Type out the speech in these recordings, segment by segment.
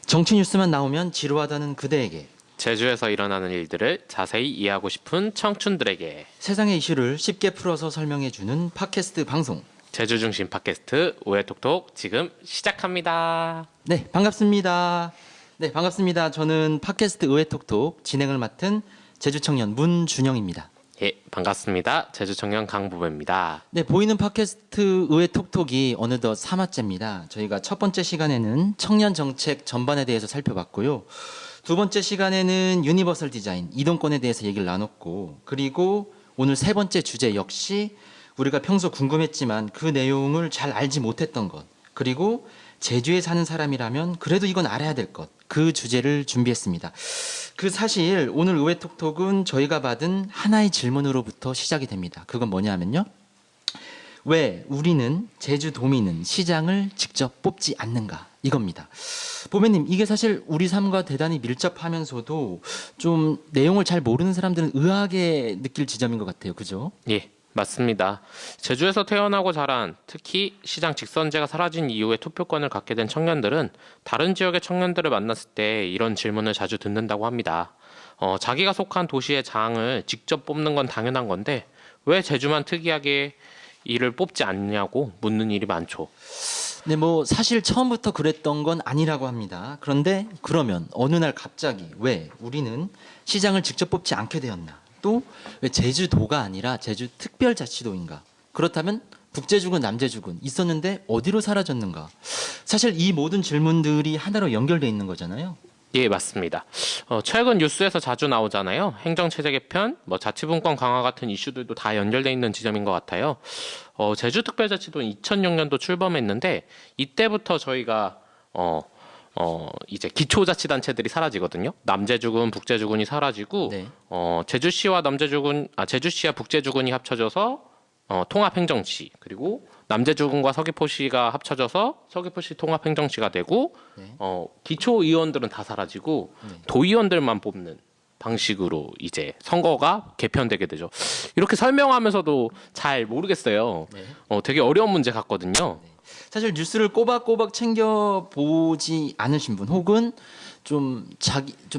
정치 뉴스만 나오면 지루하다는 그대에게, 제주에서 일어나는 일들을 자세히 이해하고 싶은 청춘들에게 세상의 이슈를 쉽게 풀어서 설명해주는 팟캐스트 방송. 제주 중심 팟캐스트 오해톡톡 지금 시작합니다. 네, 반갑습니다. 네, 반갑습니다. 저는 팟캐스트 의회톡톡 진행을 맡은 제주청년 문준영입니다. 예, 반갑습니다. 제주 청년 강보배입니다. 네, 보이는 팟캐스트 의회톡톡이 어느덧 3화째입니다. 저희가 첫 번째 시간에는 청년 정책 전반에 대해서 살펴봤고요. 두 번째 시간에는 유니버설 디자인, 이동권에 대해서 얘기를 나눴고, 그리고 오늘 세 번째 주제 역시 우리가 평소 궁금했지만 그 내용을 잘 알지 못했던 것, 그리고 제주에 사는 사람이라면 그래도 이건 알아야 될 것, 그 주제를 준비했습니다. 그 사실 오늘 의회톡톡은 저희가 받은 하나의 질문으로부터 시작이 됩니다. 그건 뭐냐 하면요, 왜 우리는 제주도민은 시장을 직접 뽑지 않는가, 이겁니다. 보배님, 이게 사실 우리 삶과 대단히 밀접하면서도 좀 내용을 잘 모르는 사람들은 의아하게 느낄 지점인 것 같아요. 그죠? 예, 맞습니다. 제주에서 태어나고 자란, 특히 시장 직선제가 사라진 이후에 투표권을 갖게 된 청년들은 다른 지역의 청년들을 만났을 때 이런 질문을 자주 듣는다고 합니다. 자기가 속한 도시의 장을 직접 뽑는 건 당연한 건데 왜 제주만 특이하게 이를 뽑지 않냐고 묻는 일이 많죠. 네, 뭐 사실 처음부터 그랬던 건 아니라고 합니다. 그런데 그러면 어느 날 갑자기 왜 우리는 시장을 직접 뽑지 않게 되었나? 또 왜 제주도가 아니라 제주특별자치도인가? 그렇다면 북제주군, 남제주군 있었는데 어디로 사라졌는가? 사실 이 모든 질문들이 하나로 연결돼 있는 거잖아요. 예, 맞습니다. 최근 뉴스에서 자주 나오잖아요. 행정체제 개편, 자치분권 강화 같은 이슈들도 다 연결돼 있는 지점인 것 같아요. 제주특별자치도는 2006년도 출범했는데 이때부터 저희가 이제 기초자치단체들이 사라지거든요. 남제주군, 북제주군이 사라지고 네. 제주시와 제주시와 북제주군이 합쳐져서 통합행정시, 그리고 남제주군과 서귀포시가 합쳐져서 서귀포시 통합행정시가 되고, 네. 기초의원들은 다 사라지고 네. 도의원들만 뽑는 방식으로 이제 선거가 개편되게 되죠. 이렇게 설명하면서도 잘 모르겠어요. 네. 되게 어려운 문제 같거든요. 사실 뉴스를 꼬박꼬박 챙겨 보지 않으신 분, 혹은 좀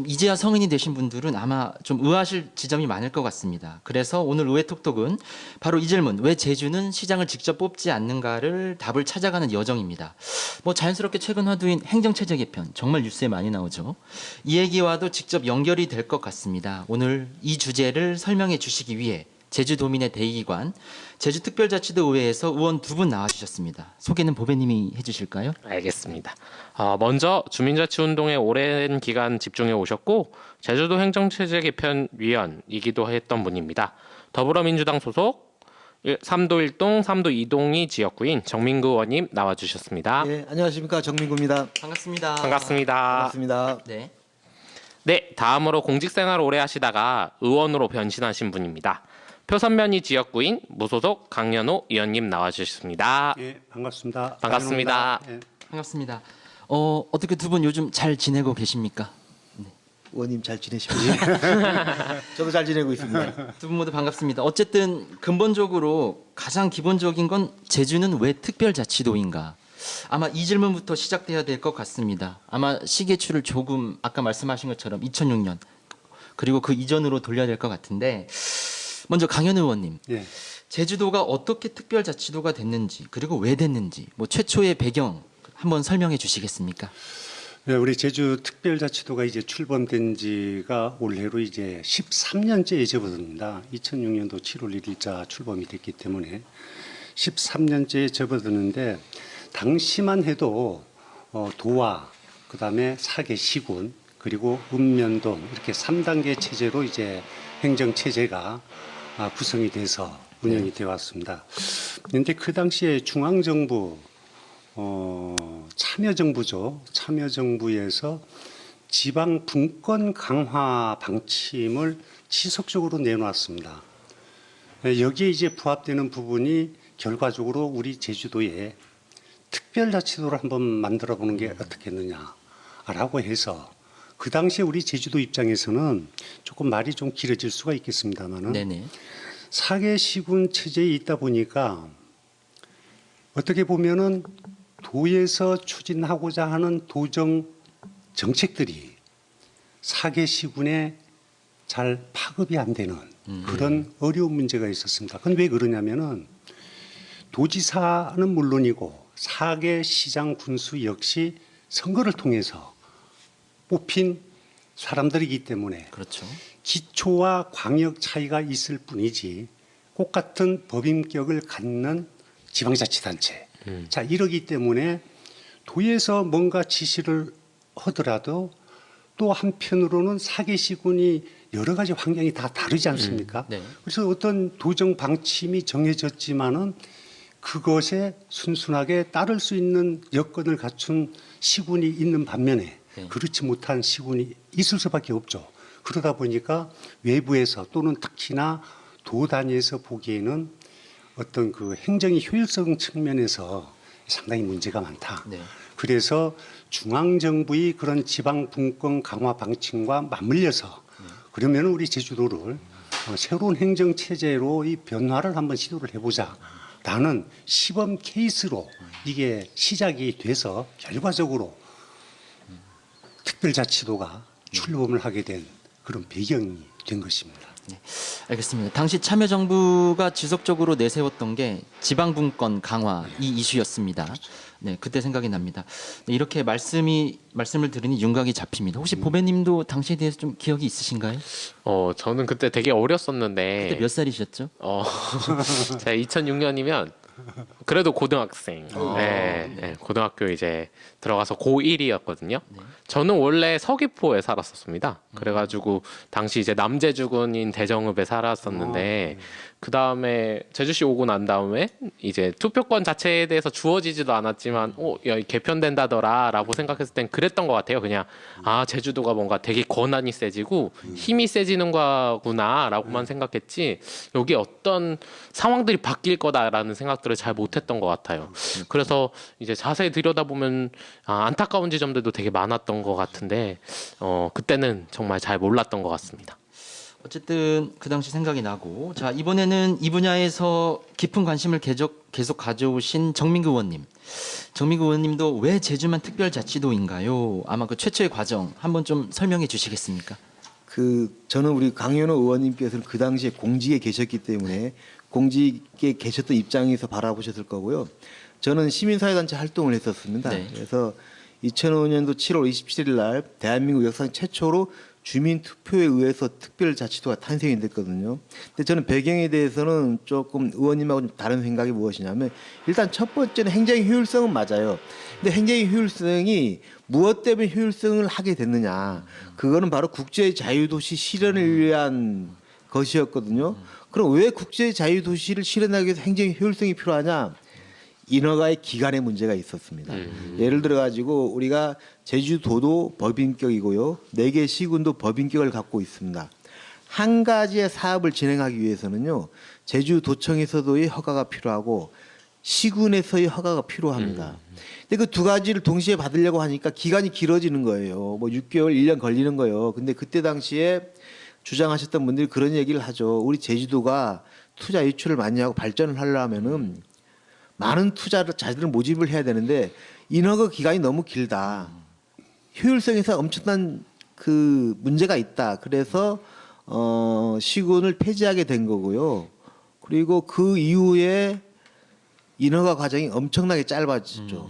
이제야 성인이 되신 분들은 아마 좀 의아하실 지점이 많을 것 같습니다. 그래서 오늘 의회톡톡은 바로 이 질문, 왜 제주는 시장을 직접 뽑지 않는가를 답을 찾아가는 여정입니다. 뭐 자연스럽게 최근 화두인 행정체제 개편, 정말 뉴스에 많이 나오죠. 이 얘기와도 직접 연결이 될 것 같습니다. 오늘 이 주제를 설명해 주시기 위해 제주도민의 대의기관 제주특별자치도 의회에서 의원 두 분 나와주셨습니다. 소개는 보배님이 해주실까요? 알겠습니다. 먼저 주민자치운동에 오랜 기간 집중해 오셨고 제주도 행정체제 개편 위원이기도 했던 분입니다. 더불어민주당 소속 3도 1동, 3도 2동이 지역구인 정민구 의원님 나와주셨습니다. 예, 안녕하십니까, 정민구입니다. 반갑습니다. 반갑습니다. 반갑습니다. 네. 네, 다음으로 공직생활 오래 하시다가 의원으로 변신하신 분입니다. 표선면이 지역구인 무소속 강연호 의원님 나와주셨습니다. 예, 반갑습니다. 반갑습니다. 예. 반갑습니다. 어떻게 두 분 요즘 잘 지내고 계십니까? 의원님 잘 지내십니까? 저도 잘 지내고 있습니다. 두 분 모두 반갑습니다. 어쨌든 근본적으로 가장 기본적인 건 제주는 왜 특별자치도인가? 아마 이 질문부터 시작돼야 될 것 같습니다. 아마 시계추를 조금 아까 말씀하신 것처럼 2006년 그리고 그 이전으로 돌려야 될 것 같은데, 먼저 강현 의원님, 예. 제주도가 어떻게 특별자치도가 됐는지, 그리고 왜 됐는지, 뭐 최초의 배경 한번 설명해 주시겠습니까? 네, 우리 제주 특별자치도가 이제 출범된 지가 올해로 이제 13년째에 접어듭니다. 2006년도 7월 1일자 출범이 됐기 때문에 13년째에 접어드는데, 당시만 해도 도와, 그다음에 사계 시군, 그리고 읍면동 이렇게 3단계 체제로 이제 행정 체제가 구성이 돼서 운영이 되어 왔습니다. 그런데 그 당시에 중앙정부 참여정부죠. 참여정부에서 지방 분권 강화 방침을 지속적으로 내놓았습니다. 여기에 이제 부합되는 부분이 결과적으로 우리 제주도에 특별자치도를 한번 만들어 보는 게 어떻겠느냐라고 해서, 그 당시에 우리 제주도 입장에서는 조금 말이 좀 길어질 수가 있겠습니다만은, 네네. 사계 시군 체제에 있다 보니까 어떻게 보면은 도에서 추진하고자 하는 도정 정책들이 사개 시군에 잘 파급이 안 되는 그런 어려운 문제가 있었습니다. 그건 왜 그러냐면은 도지사는 물론이고 사개 시장 군수 역시 선거를 통해서 뽑힌 사람들이기 때문에 그렇죠. 기초와 광역 차이가 있을 뿐이지 똑같은 법인격을 갖는 지방자치단체. 자, 이러기 때문에 도에서 뭔가 지시를 하더라도 또 한편으로는 사개시군이 여러 가지 환경이 다 다르지 않습니까? 네. 그래서 어떤 도정 방침이 정해졌지만은 그것에 순순하게 따를 수 있는 여건을 갖춘 시군이 있는 반면에 네. 그렇지 못한 시군이 있을 수밖에 없죠. 그러다 보니까 외부에서 또는 특히나 도 단위에서 보기에는 어떤 그 행정의 효율성 측면에서 상당히 문제가 많다. 네. 그래서 중앙정부의 그런 지방 분권 강화 방침과 맞물려서 그러면 우리 제주도를 새로운 행정 체제로 이 변화를 한번 시도를 해보자라는 시범 케이스로 이게 시작이 돼서 결과적으로 특별자치도가 출범을 하게 된 그런 배경이 된 것입니다. 알겠습니다. 당시 참여정부가 지속적으로 내세웠던 게 지방분권 강화 이 이슈였습니다. 네, 그때 생각이 납니다. 네, 이렇게 말씀을 들으니 윤곽이 잡힙니다. 혹시 보배님도 당시에 대해서 좀 기억이 있으신가요? 저는 그때 되게 어렸었는데 그때 몇 살이셨죠? 제가 2006년이면 그래도 고등학생. 네, 네, 고등학교 이제 들어가서 고1이었거든요. 저는 원래 서귀포에 살았었습니다. 그래가지고 당시 이제 남제주군인 대정읍에 살았었는데 그 다음에 제주시 오고 난 다음에 이제 투표권 자체에 대해서 주어지지도 않았지만 야, 개편된다더라라고 생각했을 땐 그랬던 것 같아요. 그냥 제주도가 뭔가 되게 권한이 세지고 힘이 세지는 거구나라고만 생각했지 여기 어떤 상황들이 바뀔 거다라는 생각들을 잘 못했던 것 같아요. 그래서 이제 자세히 들여다보면 안타까운 지점들도 되게 많았던 것 같은데 그때는 정말 잘 몰랐던 것 같습니다. 어쨌든 그 당시 생각이 나고, 자, 이번에는 이 분야에서 깊은 관심을 계속 가져오신 정민구 의원님. 정민구 의원님도 왜 제주만 특별자치도인가요? 아마 그 최초의 과정 한번 좀 설명해 주시겠습니까? 저는 우리 강현호 의원님께서는 그 당시에 공직에 계셨기 때문에 공직에 계셨던 입장에서 바라보셨을 거고요. 저는 시민사회단체 활동을 했었습니다. 네. 그래서 2005년도 7월 27일 날 대한민국 역사상 최초로 주민투표에 의해서 특별자치도가 탄생이 됐거든요. 근데 저는 배경에 대해서는 조금 의원님하고 좀 다른 생각이 무엇이냐면 일단 첫 번째는 행정의 효율성은 맞아요. 근데 행정의 효율성이 무엇 때문에 효율성을 하게 됐느냐. 그거는 바로 국제 자유도시 실현을 위한 것이었거든요. 그럼 왜 국제 자유도시를 실현하기 위해서 행정의 효율성이 필요하냐? 인허가의 기간의 문제가 있었습니다. 예를 들어 가지고 우리가 제주도도 법인격이고요. 4개 시군도 법인격을 갖고 있습니다. 한 가지의 사업을 진행하기 위해서는요. 제주도청에서도의 허가가 필요하고 시군에서의 허가가 필요합니다. 근데 그 두 가지를 동시에 받으려고 하니까 기간이 길어지는 거예요. 뭐 6개월, 1년 걸리는 거예요. 근데 그때 당시에 주장하셨던 분들이 그런 얘기를 하죠. 우리 제주도가 투자 유출을 많이 하고 발전을 하려면은 많은 투자자들을 모집을 해야 되는데 인허가 기간이 너무 길다. 효율성에서 엄청난 그 문제가 있다. 그래서 시군을 폐지하게 된 거고요. 그리고 그 이후에 인허가 과정이 엄청나게 짧아졌죠.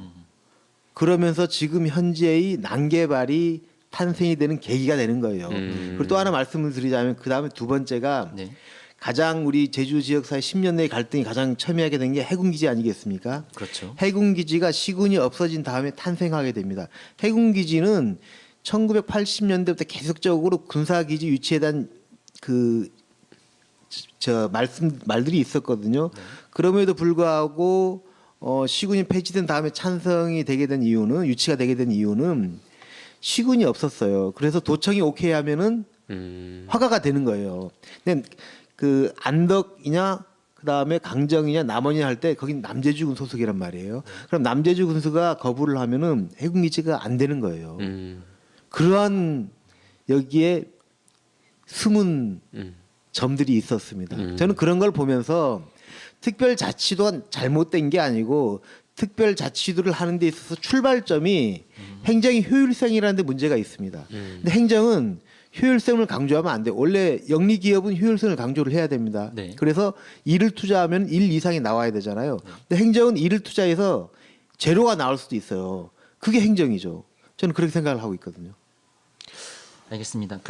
그러면서 지금 현재의 난개발이 탄생이 되는 계기가 되는 거예요. 그리고 또 하나 말씀을 드리자면 그 다음에 두 번째가 네. 가장 우리 제주 지역사회 10년 내의 갈등이 가장 첨예하게 된 게 해군기지 아니겠습니까? 그렇죠. 해군기지가 시군이 없어진 다음에 탄생하게 됩니다. 해군기지는 1980년대부터 계속적으로 군사기지 유치에 대한 말들이 있었거든요. 네. 그럼에도 불구하고 시군이 폐지된 다음에 찬성이 되게 된 이유는 유치가 되게 된 이유는 시군이 없었어요. 그래서 도청이 오케이 하면은 허가가 되는 거예요. 근데 그 안덕이냐 그다음에 강정이냐 남원이냐 할 때 거긴 남제주군 소속이란 말이에요. 그럼 남제주 군수가 거부를 하면은 해군기지가 안 되는 거예요. 그러한 여기에 숨은 점들이 있었습니다. 저는 그런 걸 보면서 특별자치도가 잘못된 게 아니고 특별자치도를 하는 데 있어서 출발점이 행정이 효율성이라는 데 문제가 있습니다. 근데 행정은 효율성을 강조하면 안 돼. 원래 영리 기업은 효율성을 강조를 해야 됩니다. 네. 그래서 일을 투자하면 일 이상이 나와야 되잖아요. 근데 행정은 일을 투자해서 제로가 나올 수도 있어요. 그게 행정이죠. 저는 그렇게 생각을 하고 있거든요. 알겠습니다.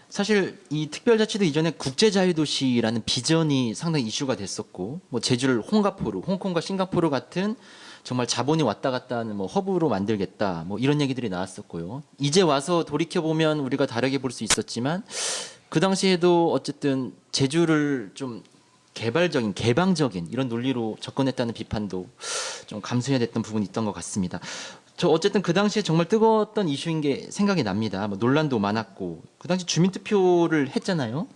사실 이 특별자치도 이전에 국제자유도시라는 비전이 상당히 이슈가 됐었고, 뭐 제주를 홍콩과 싱가포르 같은 정말 자본이 왔다 갔다 하는 뭐 허브로 만들겠다, 뭐 이런 얘기들이 나왔었고요. 이제 와서 돌이켜 보면 우리가 다르게 볼 수 있었지만, 그 당시에도 어쨌든 제주를 좀 개방적인 이런 논리로 접근했다는 비판도 좀 감수해야 됐던 부분이 있던 것 같습니다. 저 어쨌든 그 당시에 정말 뜨거웠던 이슈인 게 생각이 납니다. 뭐 논란도 많았고 그 당시 주민투표를 했잖아요.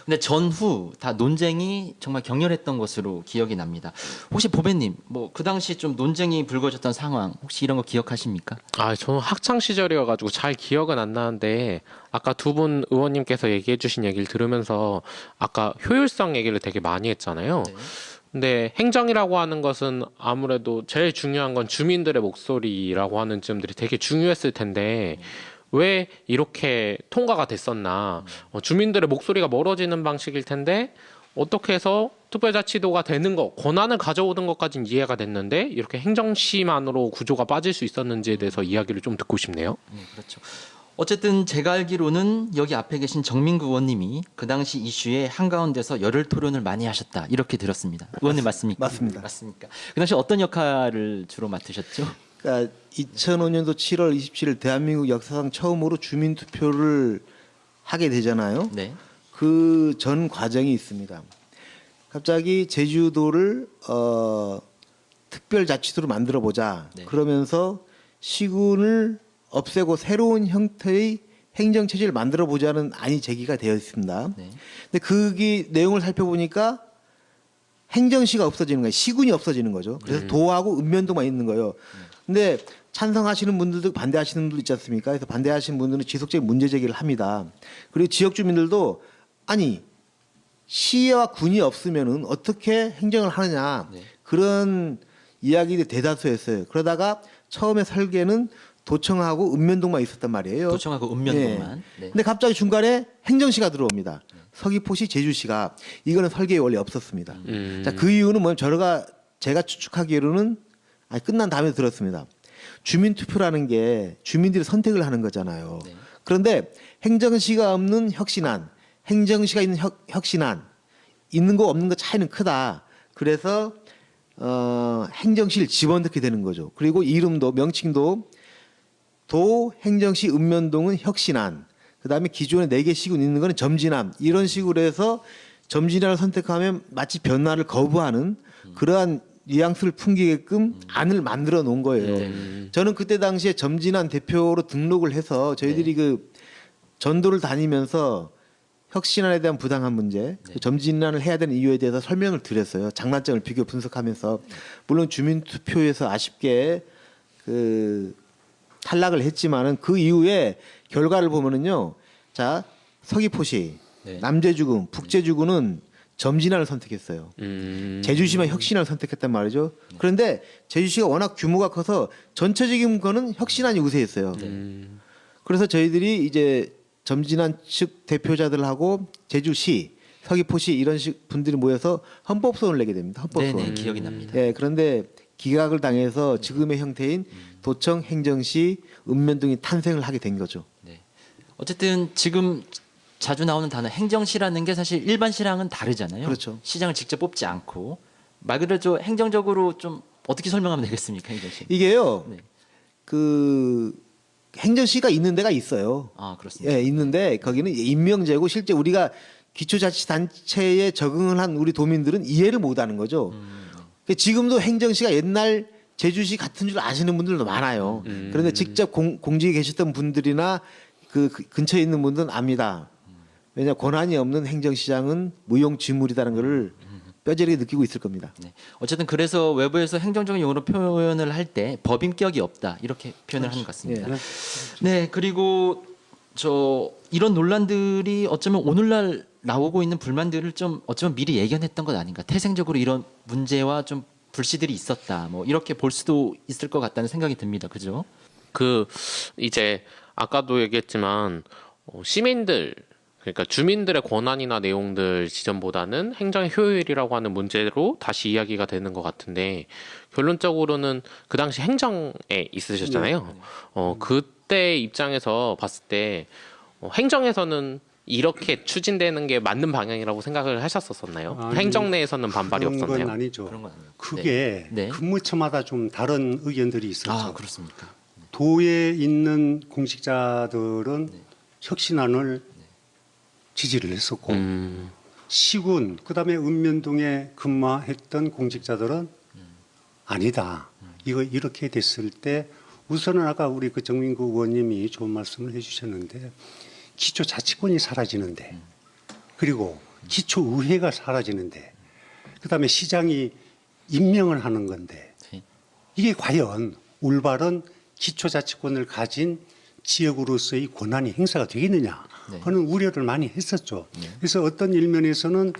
근데 전후 다 논쟁이 정말 격렬했던 것으로 기억이 납니다. 혹시 보배님, 뭐 그 당시 좀 논쟁이 불거졌던 상황 혹시 이런 거 기억하십니까? 저는 학창 시절이어가지고 잘 기억은 안 나는데 아까 두 분 의원님께서 얘기해주신 얘기를 들으면서 아까 효율성 얘기를 되게 많이 했잖아요. 네. 근데 행정이라고 하는 것은 아무래도 제일 중요한 건 주민들의 목소리라고 하는 점들이 되게 중요했을 텐데 왜 이렇게 통과가 됐었나. 주민들의 목소리가 멀어지는 방식일 텐데 어떻게 해서 특별자치도가 되는 것, 권한을 가져오는 것까지는 이해가 됐는데 이렇게 행정시만으로 구조가 빠질 수 있었는지에 대해서 이야기를 좀 듣고 싶네요. 네, 그렇죠. 어쨌든 제가 알기로는 여기 앞에 계신 정민구 의원님이 그 당시 이슈에 한가운데서 열혈 토론을 많이 하셨다 이렇게 들었습니다. 의원님 맞습니까? 맞습니다. 맞습니까? 그 당시 어떤 역할을 주로 맡으셨죠? 그러니까 2005년도 7월 27일 대한민국 역사상 처음으로 주민투표를 하게 되잖아요. 네. 그 전 과정이 있습니다. 갑자기 제주도를 특별자치도로 만들어 보자. 네. 그러면서 시군을 없애고 새로운 형태의 행정체제를 만들어 보자는 안이 제기가 되어 있습니다. 네. 근데 그 내용을 살펴보니까 행정시가 없어지는 거예요. 시군이 없어지는 거죠. 그래서 도하고 읍면도만 있는 거예요. 근데 찬성하시는 분들도 반대하시는 분들 있지 않습니까? 그래서 반대하시는 분들은 지속적인 문제 제기를 합니다. 그리고 지역 주민들도 아니 시와 군이 없으면은 어떻게 행정을 하느냐 네. 그런 이야기들이 대다수였어요. 그러다가 처음에 설계는 도청하고 읍면동만 있었단 말이에요. 도청하고 읍면동만. 네. 근데 갑자기 중간에 행정시가 들어옵니다. 서귀포시, 제주시가 이거는 설계에 원래 없었습니다. 자, 그 이유는 뭐냐면 제가 추측하기로는 끝난 다음에 들었습니다. 주민투표라는 게 주민들이 선택을 하는 거잖아요. 네. 그런데 행정시가 없는 혁신안, 행정시가 있는 혁신안 있는 거 없는 거 차이는 크다. 그래서 행정시를 집어넣게 되는 거죠. 그리고 이름도 명칭도 도 행정시 읍면동은 혁신안. 그다음에 기존에 4개 시군 있는 거는 점진암. 이런 식으로 해서 점진암을 선택하면 마치 변화를 거부하는 그러한 뉘앙스를 풍기게끔 안을 만들어 놓은 거예요. 저는 그때 당시에 점진암 대표로 등록을 해서 저희들이 그 전도를 다니면서 혁신안에 대한 부당한 문제, 점진안을 해야 되는 이유에 대해서 설명을 드렸어요. 장단점을 비교 분석하면서. 물론 주민투표에서 아쉽게 탈락을 했지만은 그 이후에 결과를 보면은요. 자, 서귀포시, 네. 남제주군, 북제주군은 점진안을 선택했어요. 제주시만 혁신안을 선택했단 말이죠. 그런데 제주시가 워낙 규모가 커서 전체적인 거는 혁신안이 우세했어요. 그래서 저희들이 이제 점진안 측 대표자들하고 제주시, 서귀포시 이런 식 분들이 모여서 헌법소원을 내게 됩니다. 헌법소원. 네네, 기억이 납니다. 예, 그런데 기각을 당해서 지금의 형태인 도청, 행정시, 읍면동이 탄생을 하게 된 거죠. 네. 어쨌든 지금 자주 나오는 단어 행정시라는 게 사실 일반 시랑은 다르잖아요. 그렇죠. 시장을 직접 뽑지 않고 말 그대로 행정적으로 좀 어떻게 설명하면 되겠습니까, 행정시? 이게요. 네. 그 행정시가 있는 데가 있어요. 아, 그렇습니다. 예, 있는데 거기는 임명제고 실제 우리가 기초자치단체에 적응을 한 우리 도민들은 이해를 못하는 거죠. 그러니까 지금도 행정시가 옛날 제주시 같은 줄 아시는 분들도 많아요. 그런데 직접 공직에 계셨던 분들이나 그 근처에 있는 분들은 압니다. 왜냐 권한이 없는 행정시장은 무용지물이라는 것을 뼈저리게 느끼고 있을 겁니다. 네. 어쨌든 그래서 외부에서 행정적인 용어로 표현을 할 때 법인격이 없다 이렇게 표현을 하는 것 같습니다. 예. 네, 그리고 이런 논란들이 어쩌면 오늘날 나오고 있는 불만들을 좀 어쩌면 미리 예견했던 것 아닌가. 태생적으로 이런 문제와 좀 불씨들이 있었다. 뭐 이렇게 볼 수도 있을 것 같다는 생각이 듭니다. 그죠? 그 이제 아까도 얘기했지만 시민들 그러니까 주민들의 권한이나 내용들 지점보다는 행정의 효율이라고 하는 문제로 다시 이야기가 되는 것 같은데 결론적으로는 그 당시 행정에 있으셨잖아요. 그때 입장에서 봤을 때 행정에서는 이렇게 추진되는 게 맞는 방향이라고 생각을 하셨었나요? 아니, 행정 내에서는 반발이 그런 없었나요? 건 아니죠. 그런 건 아니에요. 그게 네. 근무처마다 좀 다른 의견들이 있었죠. 아, 그렇습니까? 도에 있는 공직자들은 혁신안을 지지를 했었고 시군 그다음에 읍면동에 근무했던 공직자들은 아니다. 이거 이렇게 됐을 때 우선은 아까 우리 그 정민구 의원님이 좋은 말씀을 해주셨는데 기초자치권이 사라지는데 그리고 기초의회가 사라지는데 그다음에 시장이 임명을 하는 건데 네. 이게 과연 올바른 기초자치권을 가진 지역으로서의 권한이 행사가 되겠느냐 네. 하는 우려를 많이 했었죠. 그래서 어떤 일면에서는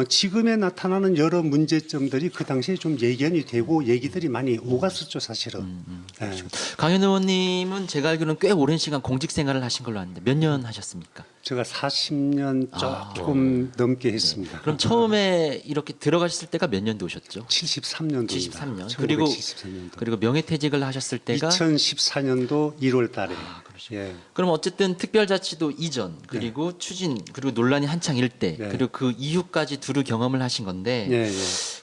지금에 나타나는 여러 문제점들이 그 당시에 좀 예견이 되고 얘기들이 많이 오갔었죠, 사실은. 네. 강현 의원님은 제가 알기로는 꽤 오랜 시간 공직 생활을 하신 걸로 아는데 몇 년 하셨습니까? 제가 40년 조금 넘게 했습니다. 그럼 처음에 이렇게 들어가셨을 때가 몇 년도 오셨죠? 73년도입니다. 73년. 1973년도. 그리고 명예퇴직을 하셨을 때가 2014년도 1월 달에. 예. 그럼 어쨌든 특별자치도 이전 그리고 추진 그리고 논란이 한창일 때 네. 그리고 그 이후까지 두루 경험을 하신 건데 예, 예.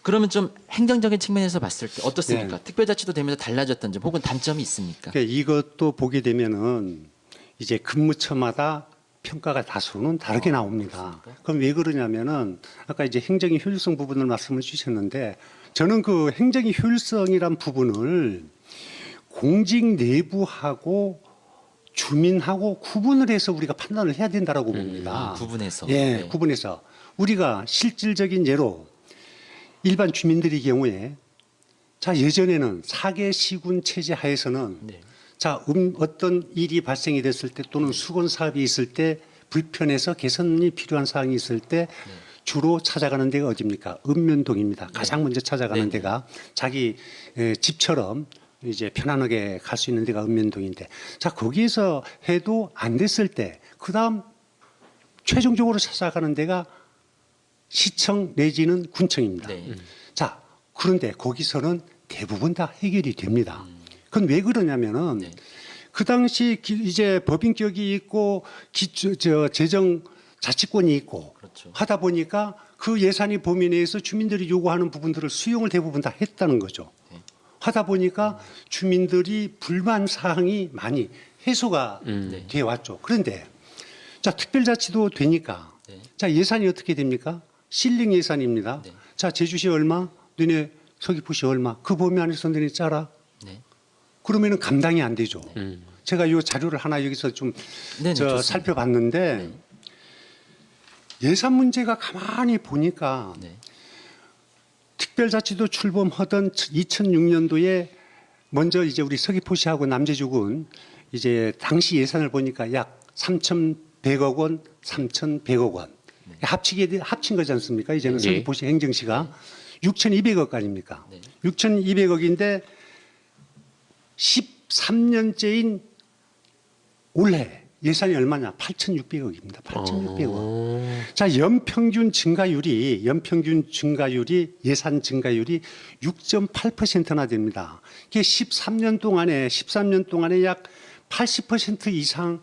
그러면 좀 행정적인 측면에서 봤을 때 어떻습니까? 네. 특별자치도 되면서 달라졌던 점 혹은 단점이 있습니까? 그러니까 이것도 보게 되면은 이제 근무처마다 평가가 다소는 다르게 나옵니다. 그럼 왜 그러냐면은 아까 이제 행정의 효율성 부분을 말씀을 주셨는데 저는 그 행정의 효율성이란 부분을 공직 내부하고 주민하고 구분을 해서 우리가 판단을 해야 된다라고 봅니다. 구분해서. 예, 네. 구분해서 우리가 실질적인 예로 일반 주민들의 경우에 자 예전에는 사개 시군 체제 하에서는 네. 자 어떤 일이 발생이 됐을 때 또는 수건 사업이 있을 때 불편해서 개선이 필요한 사항이 있을 때 주로 찾아가는 데가 어디입니까? 읍면동입니다. 가장 먼저 찾아가는 데가 자기 집처럼 이제 편안하게 갈 수 있는 데가 읍면동인데 자 거기에서 해도 안 됐을 때 그다음 최종적으로 찾아가는 데가 시청 내지는 군청입니다. 네. 자 그런데 거기서는 대부분 다 해결이 됩니다. 그건 왜 그러냐면은 네. 그 당시 이제 법인격이 있고 재정 자치권이 있고 그렇죠. 하다 보니까 그 예산이 범위 내에서 주민들이 요구하는 부분들을 수용을 대부분 다 했다는 거죠. 네. 하다 보니까 주민들이 불만 사항이 많이 해소가 네. 돼 왔죠. 그런데 자 특별자치도 되니까 네. 자 예산이 어떻게 됩니까? 실링 예산입니다. 네. 자 제주시 얼마, 너네 서귀포시 얼마, 그 범위 안에서 너네 짜라. 네. 그러면은 감당이 안 되죠. 제가 이 자료를 하나 여기서 좀 네, 좋습니다. 살펴봤는데 네. 예산 문제가 가만히 보니까 네. 특별자치도 출범하던 2006년도에 먼저 이제 우리 서귀포시하고 남제주군 이제 당시 예산을 보니까 약 3,100억 원, 3,100억 원 합친 거지 않습니까? 이제는 네. 서귀포시 행정시가 6,200억 아닙니까? 네. 6,200억인데 13년째인 올해 예산이 얼마냐? 8,600억입니다. 8,600억. 자, 연평균 증가율이 예산 증가율이 6.8%나 됩니다. 이게 13년 동안에 약 80% 이상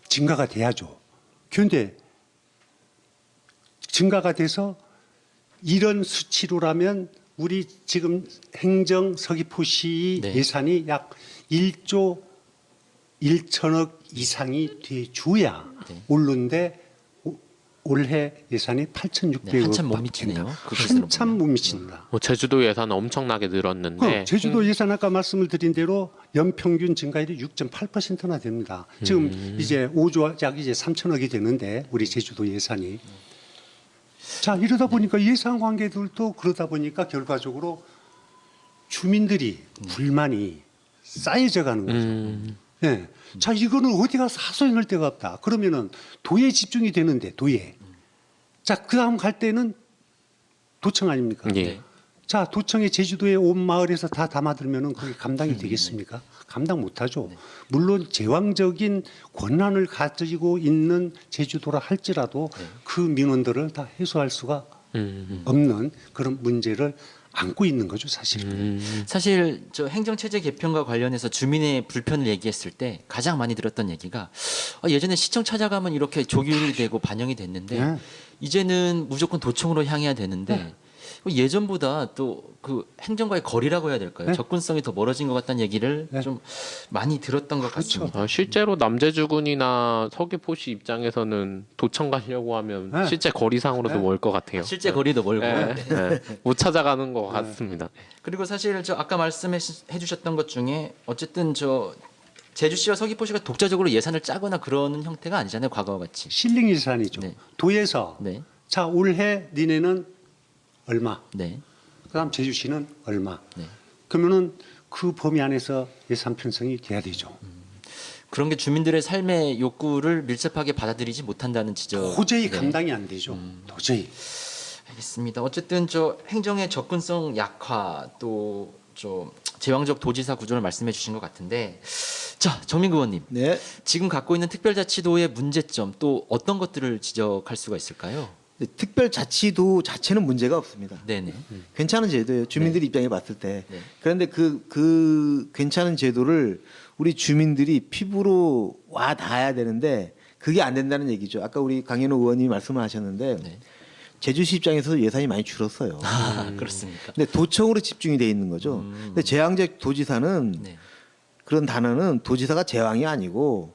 증가가 돼야죠. 그런데 증가가 돼서 이런 수치로라면 우리 지금 행정 서귀포시 네. 예산이 약 1조 1천억 이상이 돼줘야 네. 오른데 올해 예산이 8,600억. 네, 한참 못 미치네요. 그 기술로 한참 보면. 못 미칩니다. 제주도 예산은 엄청나게 늘었는데 제주도 예산 아까 말씀을 드린 대로 연평균 증가율이 6.8%나 됩니다. 지금 이제 5조 약 이제 3천억이 되는데 우리 제주도 예산이 자 이러다 보니까 예산 관계들도 그러다 보니까 결과적으로 주민들이 불만이 쌓여져 가는 거죠. 예. 자 이거는 어디 가서 하소연할 데가 없다. 그러면은 도에 집중이 되는데 도에. 자 그다음 갈 때는 도청 아닙니까? 예. 자, 도청이 제주도에 온 마을에서 다 담아들면은 그게 감당이 되겠습니까? 감당 못하죠. 물론 제왕적인 권한을 가지고 있는 제주도라 할지라도 그 민원들을 다 해소할 수가 없는 그런 문제를 안고 있는 거죠, 사실은. 사실 저 행정체제 개편과 관련해서 주민의 불편을 얘기했을 때 가장 많이 들었던 얘기가 예전에 시청 찾아가면 이렇게 조율이 되고 반영이 됐는데 네. 이제는 무조건 도청으로 향해야 되는데 예전보다 또 그 행정과의 거리라고 해야 될까요? 네. 접근성이 더 멀어진 것 같다는 얘기를 네. 좀 많이 들었던 것 그렇죠. 같습니다. 실제로 남제주군이나 서귀포시 입장에서는 도청 가려고 하면 네. 실제 거리상으로도 네. 멀 것 같아요. 실제 거리도 멀고 못 찾아가는 것 같습니다. 그리고 사실 저 아까 말씀해 주셨던 것 중에 어쨌든 저 제주시와 서귀포시가 독자적으로 예산을 짜거나 그러는 형태가 아니잖아요. 과거와 같이. 실링 예산이죠. 네. 도에서 네. 자, 올해 니네는 얼마? 네. 그다음 제주시는 얼마? 네. 그러면은 그 범위 안에서 예산 편성이 돼야 되죠. 그런 게 주민들의 삶의 욕구를 밀접하게 받아들이지 못한다는 지적. 도저히 네. 감당이 안 되죠. 도저히. 알겠습니다. 어쨌든 저 행정의 접근성 약화 또 좀 제왕적 도지사 구조를 말씀해 주신 것 같은데 자 정민구 의원님 네. 지금 갖고 있는 특별자치도의 문제점 또 어떤 것들을 지적할 수가 있을까요? 특별자치도 자체는 문제가 없습니다. 네네. 괜찮은 제도예요. 주민들 입장에 봤을 때. 네. 그런데 그 괜찮은 제도를 우리 주민들이 피부로 와 닿아야 되는데 그게 안 된다는 얘기죠. 아까 우리 강현우 의원님이 말씀을 하셨는데 네. 제주시 입장에서도 예산이 많이 줄었어요. 아 그렇습니까? 근데 도청으로 집중이 돼 있는 거죠. 근데 제왕적 도지사는 네. 그런 단어는 도지사가 제왕이 아니고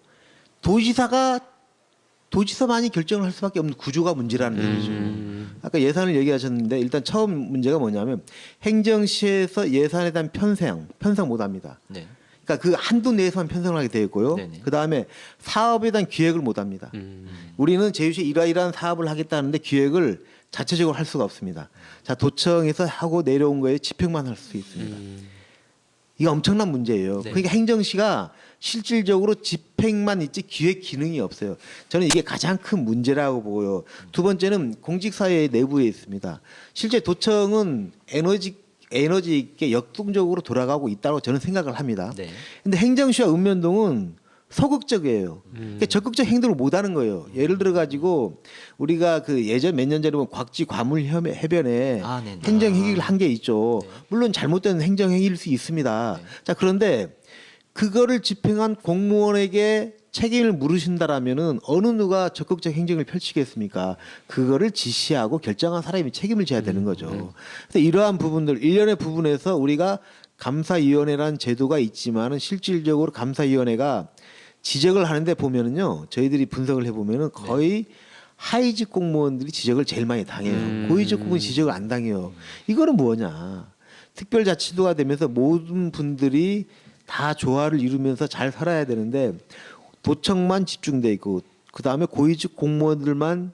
도지사만이 결정을 할 수밖에 없는 구조가 문제라는 얘기죠. 아까 예산을 얘기하셨는데 일단 처음 문제가 뭐냐면 행정시에서 예산에 대한 편성 못합니다. 네. 그러니까 그 한도 내에서만 편성을 하게 되어 있고요. 네네. 그 다음에 사업에 대한 기획을 못합니다. 우리는 제주시에 이러이러한 사업을 하겠다는데 기획을 자체적으로 할 수가 없습니다. 자 도청에서 하고 내려온 거에 집행만 할 수 있습니다. 이게 엄청난 문제예요. 네. 그러니까 행정시가 실질적으로 집행만 있지 기획 기능이 없어요. 저는 이게 가장 큰 문제라고 보고요. 두 번째는 공직사회 내부에 있습니다. 실제 도청은 에너지 있게 역동적으로 돌아가고 있다고 저는 생각을 합니다. 네. 근데 행정시와 읍면동은 소극적이에요. 그러니까 적극적 행동을 못 하는 거예요. 예를 들어 가지고 우리가 그 예전 몇 년 전에 보면 곽지 과물 해변에 아, 네네. 행정 행위를 한 게 있죠. 네. 물론 잘못된 행정 행위일 수 있습니다. 네. 자, 그런데 그거를 집행한 공무원에게 책임을 물으신다라면은 어느 누가 적극적 행정을 펼치겠습니까? 그거를 지시하고 결정한 사람이 책임을 져야 되는 거죠. 그래서 이러한 부분들 일련의 부분에서 우리가 감사위원회라는 제도가 있지만은 실질적으로 감사위원회가 지적을 하는데 보면은요, 저희들이 분석을 해보면은 거의 하위직 공무원들이 지적을 제일 많이 당해요. 고위직 공무원 지적을 안 당해요. 이거는 뭐냐? 특별자치도가 되면서 모든 분들이 다 조화를 이루면서 잘 살아야 되는데 도청만 집중돼 있고 그 다음에 고위직 공무원들만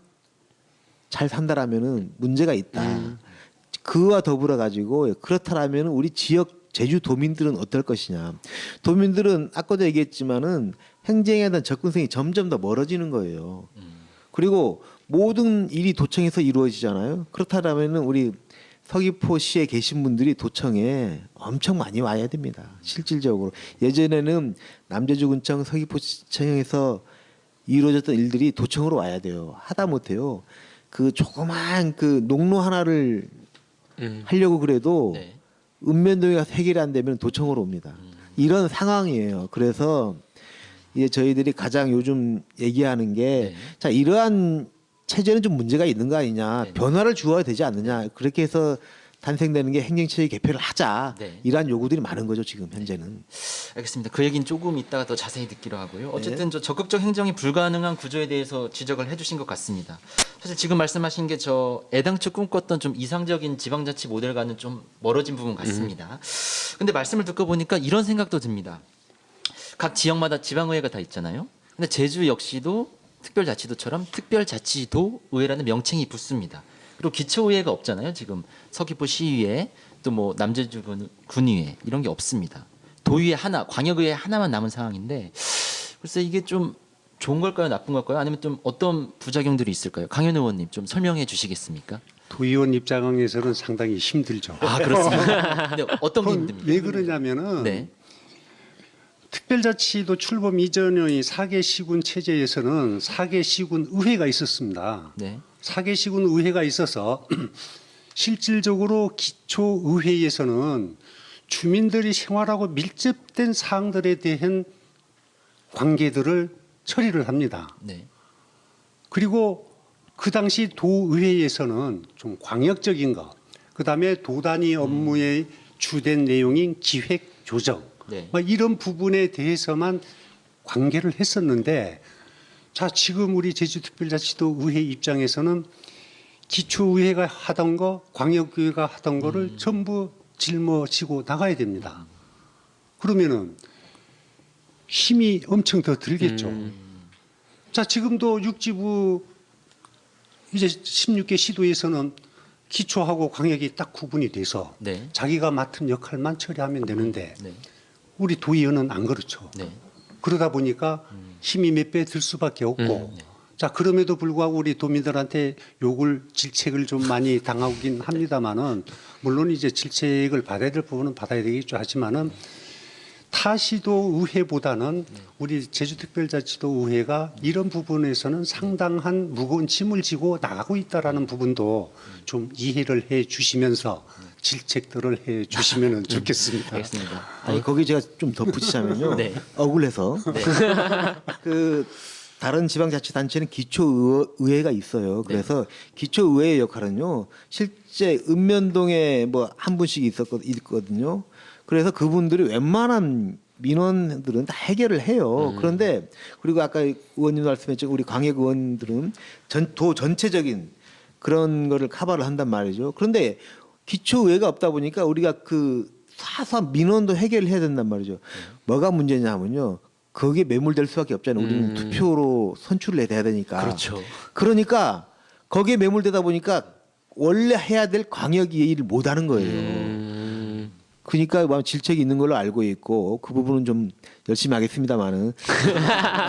잘 산다라면은 문제가 있다. 그와 더불어 가지고 그렇다라면 우리 지역 제주 도민들은 어떨 것이냐. 도민들은 아까도 얘기했지만은 행정에 대한 접근성이 점점 더 멀어지는 거예요. 그리고 모든 일이 도청에서 이루어지잖아요. 그렇다라면은 우리 서귀포시에 계신 분들이 도청에 엄청 많이 와야 됩니다. 실질적으로 예전에는 남제주군청 서귀포시청에서 이루어졌던 일들이 도청으로 와야 돼요. 하다 못해요. 그 조그만 그 농로 하나를 하려고 그래도 네. 읍면동에가 해결이 안 되면 도청으로 옵니다. 이런 상황이에요. 그래서 이제 저희들이 가장 요즘 얘기하는 게 네. 자 이러한 체제는 좀 문제가 있는 거 아니냐, 네. 변화를 주어야 되지 않느냐, 그렇게 해서 탄생되는 게 행정체제 개편을 하자, 네. 이러한 요구들이 많은 거죠 지금 현재는. 알겠습니다. 그 얘기는 조금 이따가 더 자세히 듣기로 하고요. 어쨌든 저 적극적 행정이 불가능한 구조에 대해서 지적을 해주신 것 같습니다. 사실 지금 말씀하신 게 저 애당초 꿈꿨던 좀 이상적인 지방자치 모델과는 좀 멀어진 부분 같습니다. 근데 말씀을 듣고 보니까 이런 생각도 듭니다. 각 지역마다 지방의회가 다 있잖아요. 근데 제주 역시도 특별자치도처럼 특별자치도 의회라는 명칭이 붙습니다. 그리고 기초의회가 없잖아요. 지금 서귀포 시의회 또 뭐 남제주 군의회 이런 게 없습니다. 도의회 하나, 광역의회 하나만 남은 상황인데 글쎄 이게 좀 좋은 걸까요, 나쁜 걸까요? 아니면 좀 어떤 부작용들이 있을까요? 강현 의원님 좀 설명해 주시겠습니까? 도의원 입장에서는 상당히 힘들죠. 아, 그렇습니다. 근데 어떤 게 힘듭니까? 왜 그러냐면은 네. 특별자치도 출범 이전의 4개 시군 체제에서는 4개 시군 의회가 있었습니다. 네. 4개 시군 의회가 있어서 실질적으로 기초의회에서는 주민들이 생활하고 밀접된 사항들에 대한 관계들을 처리를 합니다. 네. 그리고 그 당시 도의회에서는 좀 광역적인 것, 그다음에 도단위 업무의 주된 내용인 기획 조정, 네. 이런 부분에 대해서만 관계를 했었는데, 자 지금 우리 제주특별자치도 의회 입장에서는 기초의회가 하던 거, 광역의회가 하던 거를 전부 짊어지고 나가야 됩니다. 그러면은 힘이 엄청 더 들겠죠. 자 지금도 육지부 이제 16개 시도에서는 기초하고 광역이 딱 구분이 돼서 네. 자기가 맡은 역할만 처리하면 되는데 네. 우리 도의원은 안 그렇죠. 네. 그러다 보니까 힘이 몇 배 들 수밖에 없고 자 그럼에도 불구하고 우리 도민들한테 욕을 질책을 좀 많이 당하긴 합니다만은 물론 이제 질책을 받아야 될 부분은 받아야 되겠죠. 하지만은 타시도 의회보다는 우리 제주특별자치도 의회가 이런 부분에서는 상당한 무거운 짐을 지고 나가고 있다라는 부분도 좀 이해를 해 주시면서 질책들을 해 주시면 좋겠습니다. 알겠습니다. 아니 거기 제가 좀 덧붙이자면요. 네. 억울해서 그 다른 지방자치단체는 기초의회가 있어요. 그래서 기초의회의 역할은요. 실제 읍면동에 뭐 한 분씩 있거든요. 그래서 그분들이 웬만한 민원들은 다 해결을 해요. 그런데 그리고 아까 의원님 말씀했죠. 우리 광역 의원들은 도 전체적인 그런 거를 커버를 한단 말이죠. 그런데 기초의회가 없다 보니까 우리가 그 사소한 민원도 해결을 해야 된단 말이죠. 뭐가 문제냐 하면요. 거기에 매몰될 수밖에 없잖아요. 우리는 투표로 선출을 해야 되니까. 그렇죠. 그러니까 거기에 매몰되다 보니까 원래 해야 될 광역이 일을 못 하는 거예요. 그러니까 뭐 질책이 있는 걸로 알고 있고 그 부분은 좀 열심히 하겠습니다만은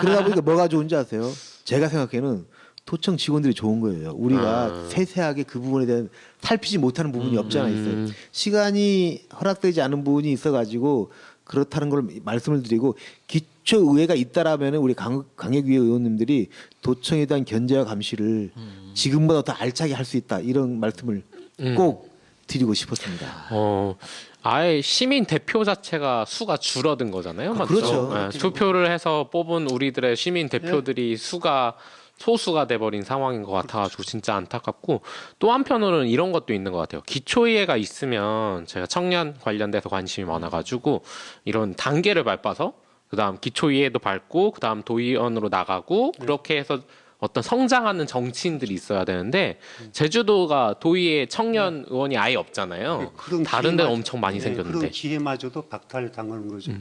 그러다 보니까 뭐가 좋은지 아세요? 제가 생각에는 도청 직원들이 좋은 거예요. 우리가 세세하게 그 부분에 대한 살피지 못하는 부분이 없지 않아 있어요. 시간이 허락되지 않은 부분이 있어가지고 그렇다는 걸 말씀을 드리고 기초의회가 있다라면 우리 광역의회 의원님들이 도청에 대한 견제와 감시를 지금보다 더 알차게 할 수 있다 이런 말씀을 꼭 드리고 싶었습니다. 아예 시민 대표 자체가 수가 줄어든 거잖아요. 맞죠? 그렇죠. 네, 투표를 해서 뽑은 우리들의 시민 대표들이 수가 소수가 돼버린 상황인 것 같아가지고 진짜 안타깝고 또 한편으로는 이런 것도 있는 것 같아요. 기초의회가 있으면 제가 청년 관련돼서 관심이 많아가지고 이런 단계를 밟아서 그다음 기초의회도 밟고 그다음 도의원으로 나가고 그렇게 해서 어떤 성장하는 정치인들이 있어야 되는데 제주도가 도의회 청년 의원이 아예 없잖아요. 다른 데는 엄청 많이 생겼는데. 그런 기회마저도 박탈당하는 거죠.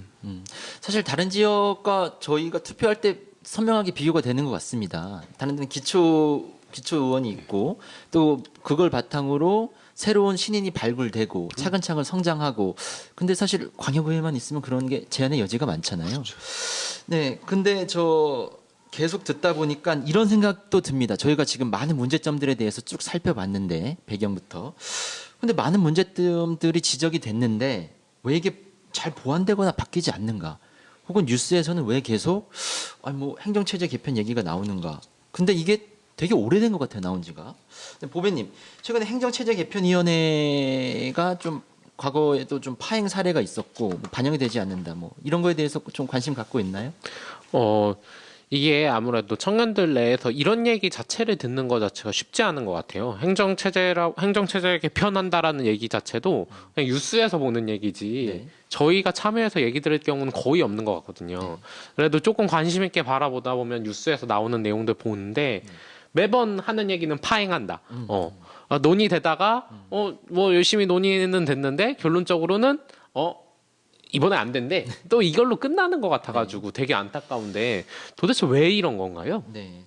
사실 다른 지역과 저희가 투표할 때 선명하게 비교가 되는 것 같습니다. 다른 데는 기초 의원이 있고 또 그걸 바탕으로 새로운 신인이 발굴되고 차근차근 성장하고 근데 사실 광역의회만 있으면 그런 게 제한의 여지가 많잖아요. 그렇죠. 네, 근데 저 계속 듣다 보니까 이런 생각도 듭니다. 저희가 지금 많은 문제점들에 대해서 쭉 살펴봤는데 배경부터 근데 많은 문제점들이 지적이 됐는데 왜 이게 잘 보완되거나 바뀌지 않는가? 혹은 뉴스에서는 왜 계속 뭐 행정체제 개편 얘기가 나오는가? 근데 이게 되게 오래된 것 같아요, 나온 지가. 보배님, 최근에 행정체제 개편위원회가 좀 과거에도 좀 파행 사례가 있었고 뭐 반영이 되지 않는다, 뭐 이런 거에 대해서 좀 관심 갖고 있나요? 이게 아무래도 청년들 내에서 이런 얘기 자체를 듣는 것 자체가 쉽지 않은 것 같아요. 행정체제 개편한다라는 얘기 자체도 그냥 뉴스에서 보는 얘기지. 네. 저희가 참여해서 얘기 들을 경우는 거의 없는 것 같거든요. 그래도 조금 관심 있게 바라보다 보면 뉴스에서 나오는 내용들 보는데 매번 하는 얘기는 파행한다. 논의되다가 뭐 열심히 논의는 됐는데 결론적으로는 이번에 안 된대. 또 이걸로 끝나는 것 같아가지고 되게 안타까운데 도대체 왜 이런 건가요? 네.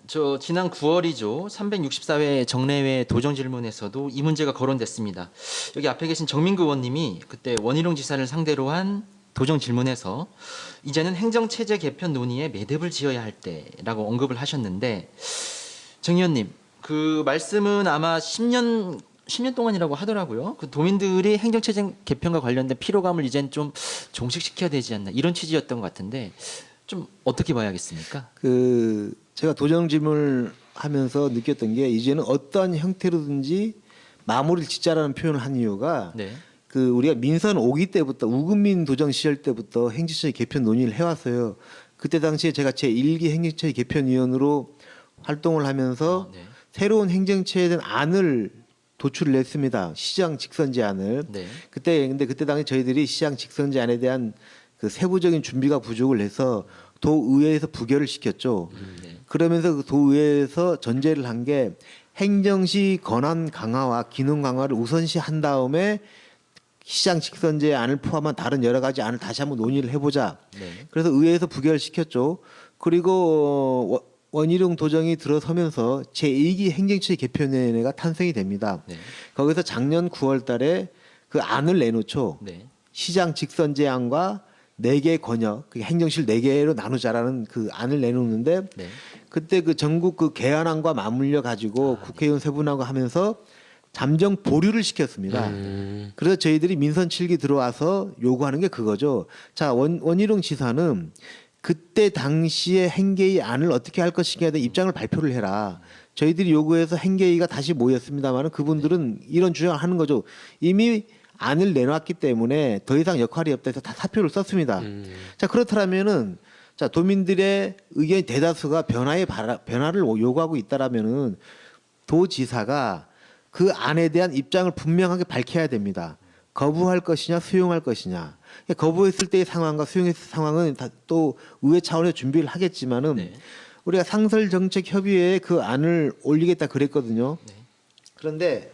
저 지난 9월이죠. 364회 정례회 도정 질문에서도 이 문제가 거론됐습니다. 여기 앞에 계신 정민구 의원님이 그때 원희룡 지사를 상대로 한 도정 질문에서 이제는 행정체제 개편 논의에 매듭을 지어야 할 때라고 언급을 하셨는데 정 의원님 그 말씀은 아마 10년 동안이라고 하더라고요. 그 도민들이 행정체제 개편과 관련된 피로감을 이젠 좀 종식시켜야 되지 않나 이런 취지였던 것 같은데 좀 어떻게 봐야겠습니까? 그 제가 도정 질문을 하면서 느꼈던 게 이제는 어떠한 형태로든지 마무리를 짓자라는 표현을 한 이유가 네. 그 우리가 민선 5기 때부터 우금민 도정 시절 때부터 행정처의 개편 논의를 해왔어요. 그때 당시에 제가 제1기 행정처의 개편위원으로 활동을 하면서 네. 새로운 행정처에 대한 안을 도출을 했습니다. 시장 직선제 안을. 네. 근데 그때 당시 저희들이 시장 직선제 안에 대한 그 세부적인 준비가 부족을 해서 도의회에서 부결을 시켰죠. 네. 그러면서 그 도의회에서 전제를 한 게 행정시 권한 강화와 기능 강화를 우선시한 다음에 시장 직선제 안을 포함한 다른 여러 가지 안을 다시 한번 논의를 해보자. 네. 그래서 의회에서 부결시켰죠. 그리고 원희룡 도정이 들어서면서 제2기 행정처의 개편위원회가 탄생이 됩니다. 네. 거기서 작년 9월 달에 그 안을 내놓죠. 네. 시장 직선제안과 4개 권역, 그 행정실 4개로 나누자라는 그 안을 내놓는데 네. 그때 그 전국 그 개안안과 맞물려 가지고 국회의원 세분하고 하면서 잠정 보류를 시켰습니다. 그래서 저희들이 민선 7기 들어와서 요구하는 게 그거죠. 자, 원희룡 지사는 그때 당시에 행계위 안을 어떻게 할 것인가에 대한 입장을 발표를 해라. 저희들이 요구해서 행계위가 다시 모였습니다만 그분들은 이런 주장을 하는 거죠. 이미 안을 내놨기 때문에 더 이상 역할이 없다 해서 다 사표를 썼습니다. 자, 그렇다면은 자, 도민들의 의견 대다수가 변화를 요구하고 있다라면은 도지사가 그 안에 대한 입장을 분명하게 밝혀야 됩니다. 거부할 것이냐 수용할 것이냐. 거부했을 때의 상황과 수용했을 때 상황은 다 또 의회 차원에서 준비를 하겠지만은 네. 우리가 상설정책협의회에 그 안을 올리겠다 그랬거든요. 네. 그런데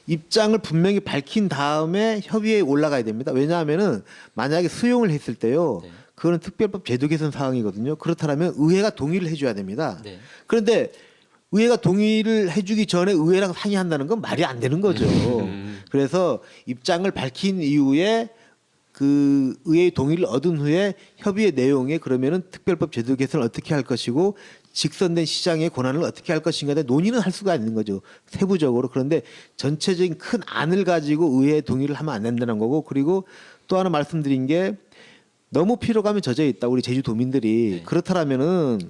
입장을 분명히 밝힌 다음에 협의회에 올라가야 됩니다. 왜냐하면은 만약에 수용을 했을 때요. 네. 그거는 특별법 제도 개선 사항이거든요. 그렇다면 의회가 동의를 해줘야 됩니다. 네. 그런데 의회가 동의를 해주기 전에 의회랑 상의한다는 건 말이 안 되는 거죠. 그래서 입장을 밝힌 이후에 그 의회의 동의를 얻은 후에 협의의 내용에 그러면은 특별법 제도 개선을 어떻게 할 것이고 직선된 시장의 권한을 어떻게 할 것인가에 대해 논의는 할 수가 있는 거죠. 세부적으로. 그런데 전체적인 큰 안을 가지고 의회의 동의를 하면 안 된다는 거고 그리고 또 하나 말씀드린 게 너무 피로감이 젖어 있다. 우리 제주도민들이. 네. 그렇다면은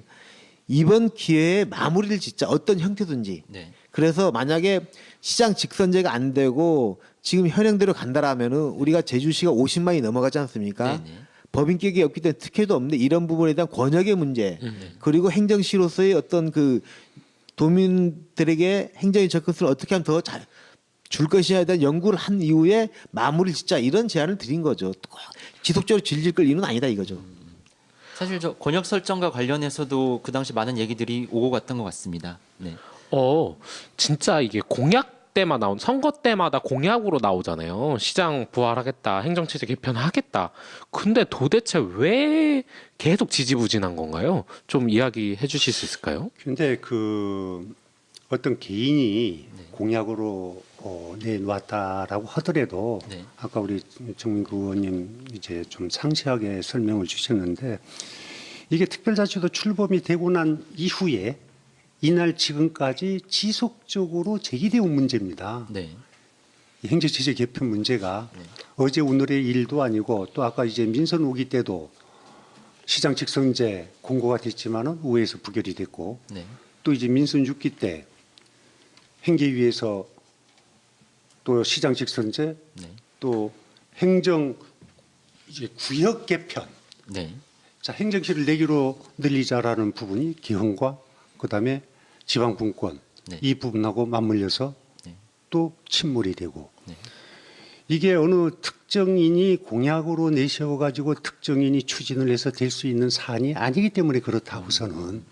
이번 기회에 마무리를 짓자. 어떤 형태든지. 네. 그래서 만약에 시장 직선제가 안 되고 지금 현행대로 간다라면은 우리가 제주시가 50만이 넘어가지 않습니까? 네. 법인격이 없기 때문에 특혜도 없는데 이런 부분에 대한 권역의 문제 그리고 행정시로서의 어떤 그 도민들에게 행정의 접근성을 어떻게 하면 더 잘 줄 것이냐에 대한 연구를 한 이후에 마무리 짓자 이런 제안을 드린 거죠. 지속적으로 질질 끌 이유는 아니다 이거죠. 사실 저 권역 설정과 관련해서도 그 당시 많은 얘기들이 오고 갔던 것 같습니다. 네. 진짜 이게 공약 때마다 선거 때마다 공약으로 나오잖아요. 시장 부활하겠다, 행정체제 개편하겠다. 근데 도대체 왜 계속 지지부진한 건가요? 좀 이야기해 주실 수 있을까요? 근데 그 어떤 개인이 공약으로 내놓았다라고 하더라도 네. 아까 우리 정민구 의원님 이제 좀 상세하게 설명을 주셨는데 이게 특별자치도 출범이 되고 난 이후에 이날 지금까지 지속적으로 제기되어 온 문제입니다. 네. 이 행정체제 개편 문제가 어제 오늘의 일도 아니고 또 아까 이제 민선 5기 때도 시장 직선제 공고가 됐지만은 의회에서 부결이 됐고 네. 또 이제 민선 6기 때 행계위에서 또 시장 직선제 네. 또 행정 이제 구역 개편 네. 자 행정실을 4개로 늘리자라는 부분이 기헌과 그다음에 지방분권 네. 이 부분하고 맞물려서 네. 또 침몰이 되고 네. 이게 어느 특정인이 공약으로 내세워가지고 특정인이 추진을 해서 될 수 있는 사안이 아니기 때문에 그렇다 우선은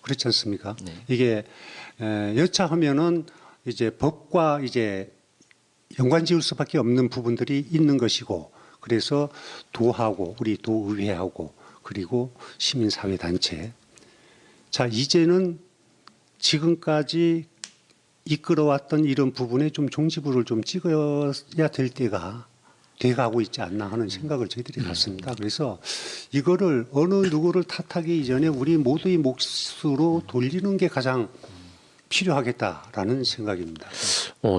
그렇지 않습니까? 네. 이게 여차하면은 이제 법과 이제 연관 지을 수밖에 없는 부분들이 있는 것이고 그래서 도하고 우리 도의회하고 그리고 시민사회단체 자 이제는 지금까지 이끌어왔던 이런 부분에 좀 종지부를 좀 찍어야 될 때가 돼가고 있지 않나 하는 생각을 저희들이 갖습니다. 그래서 이거를 어느 누구를 탓하기 이전에 우리 모두의 몫으로 돌리는 게 가장 필요하겠다라는 생각입니다.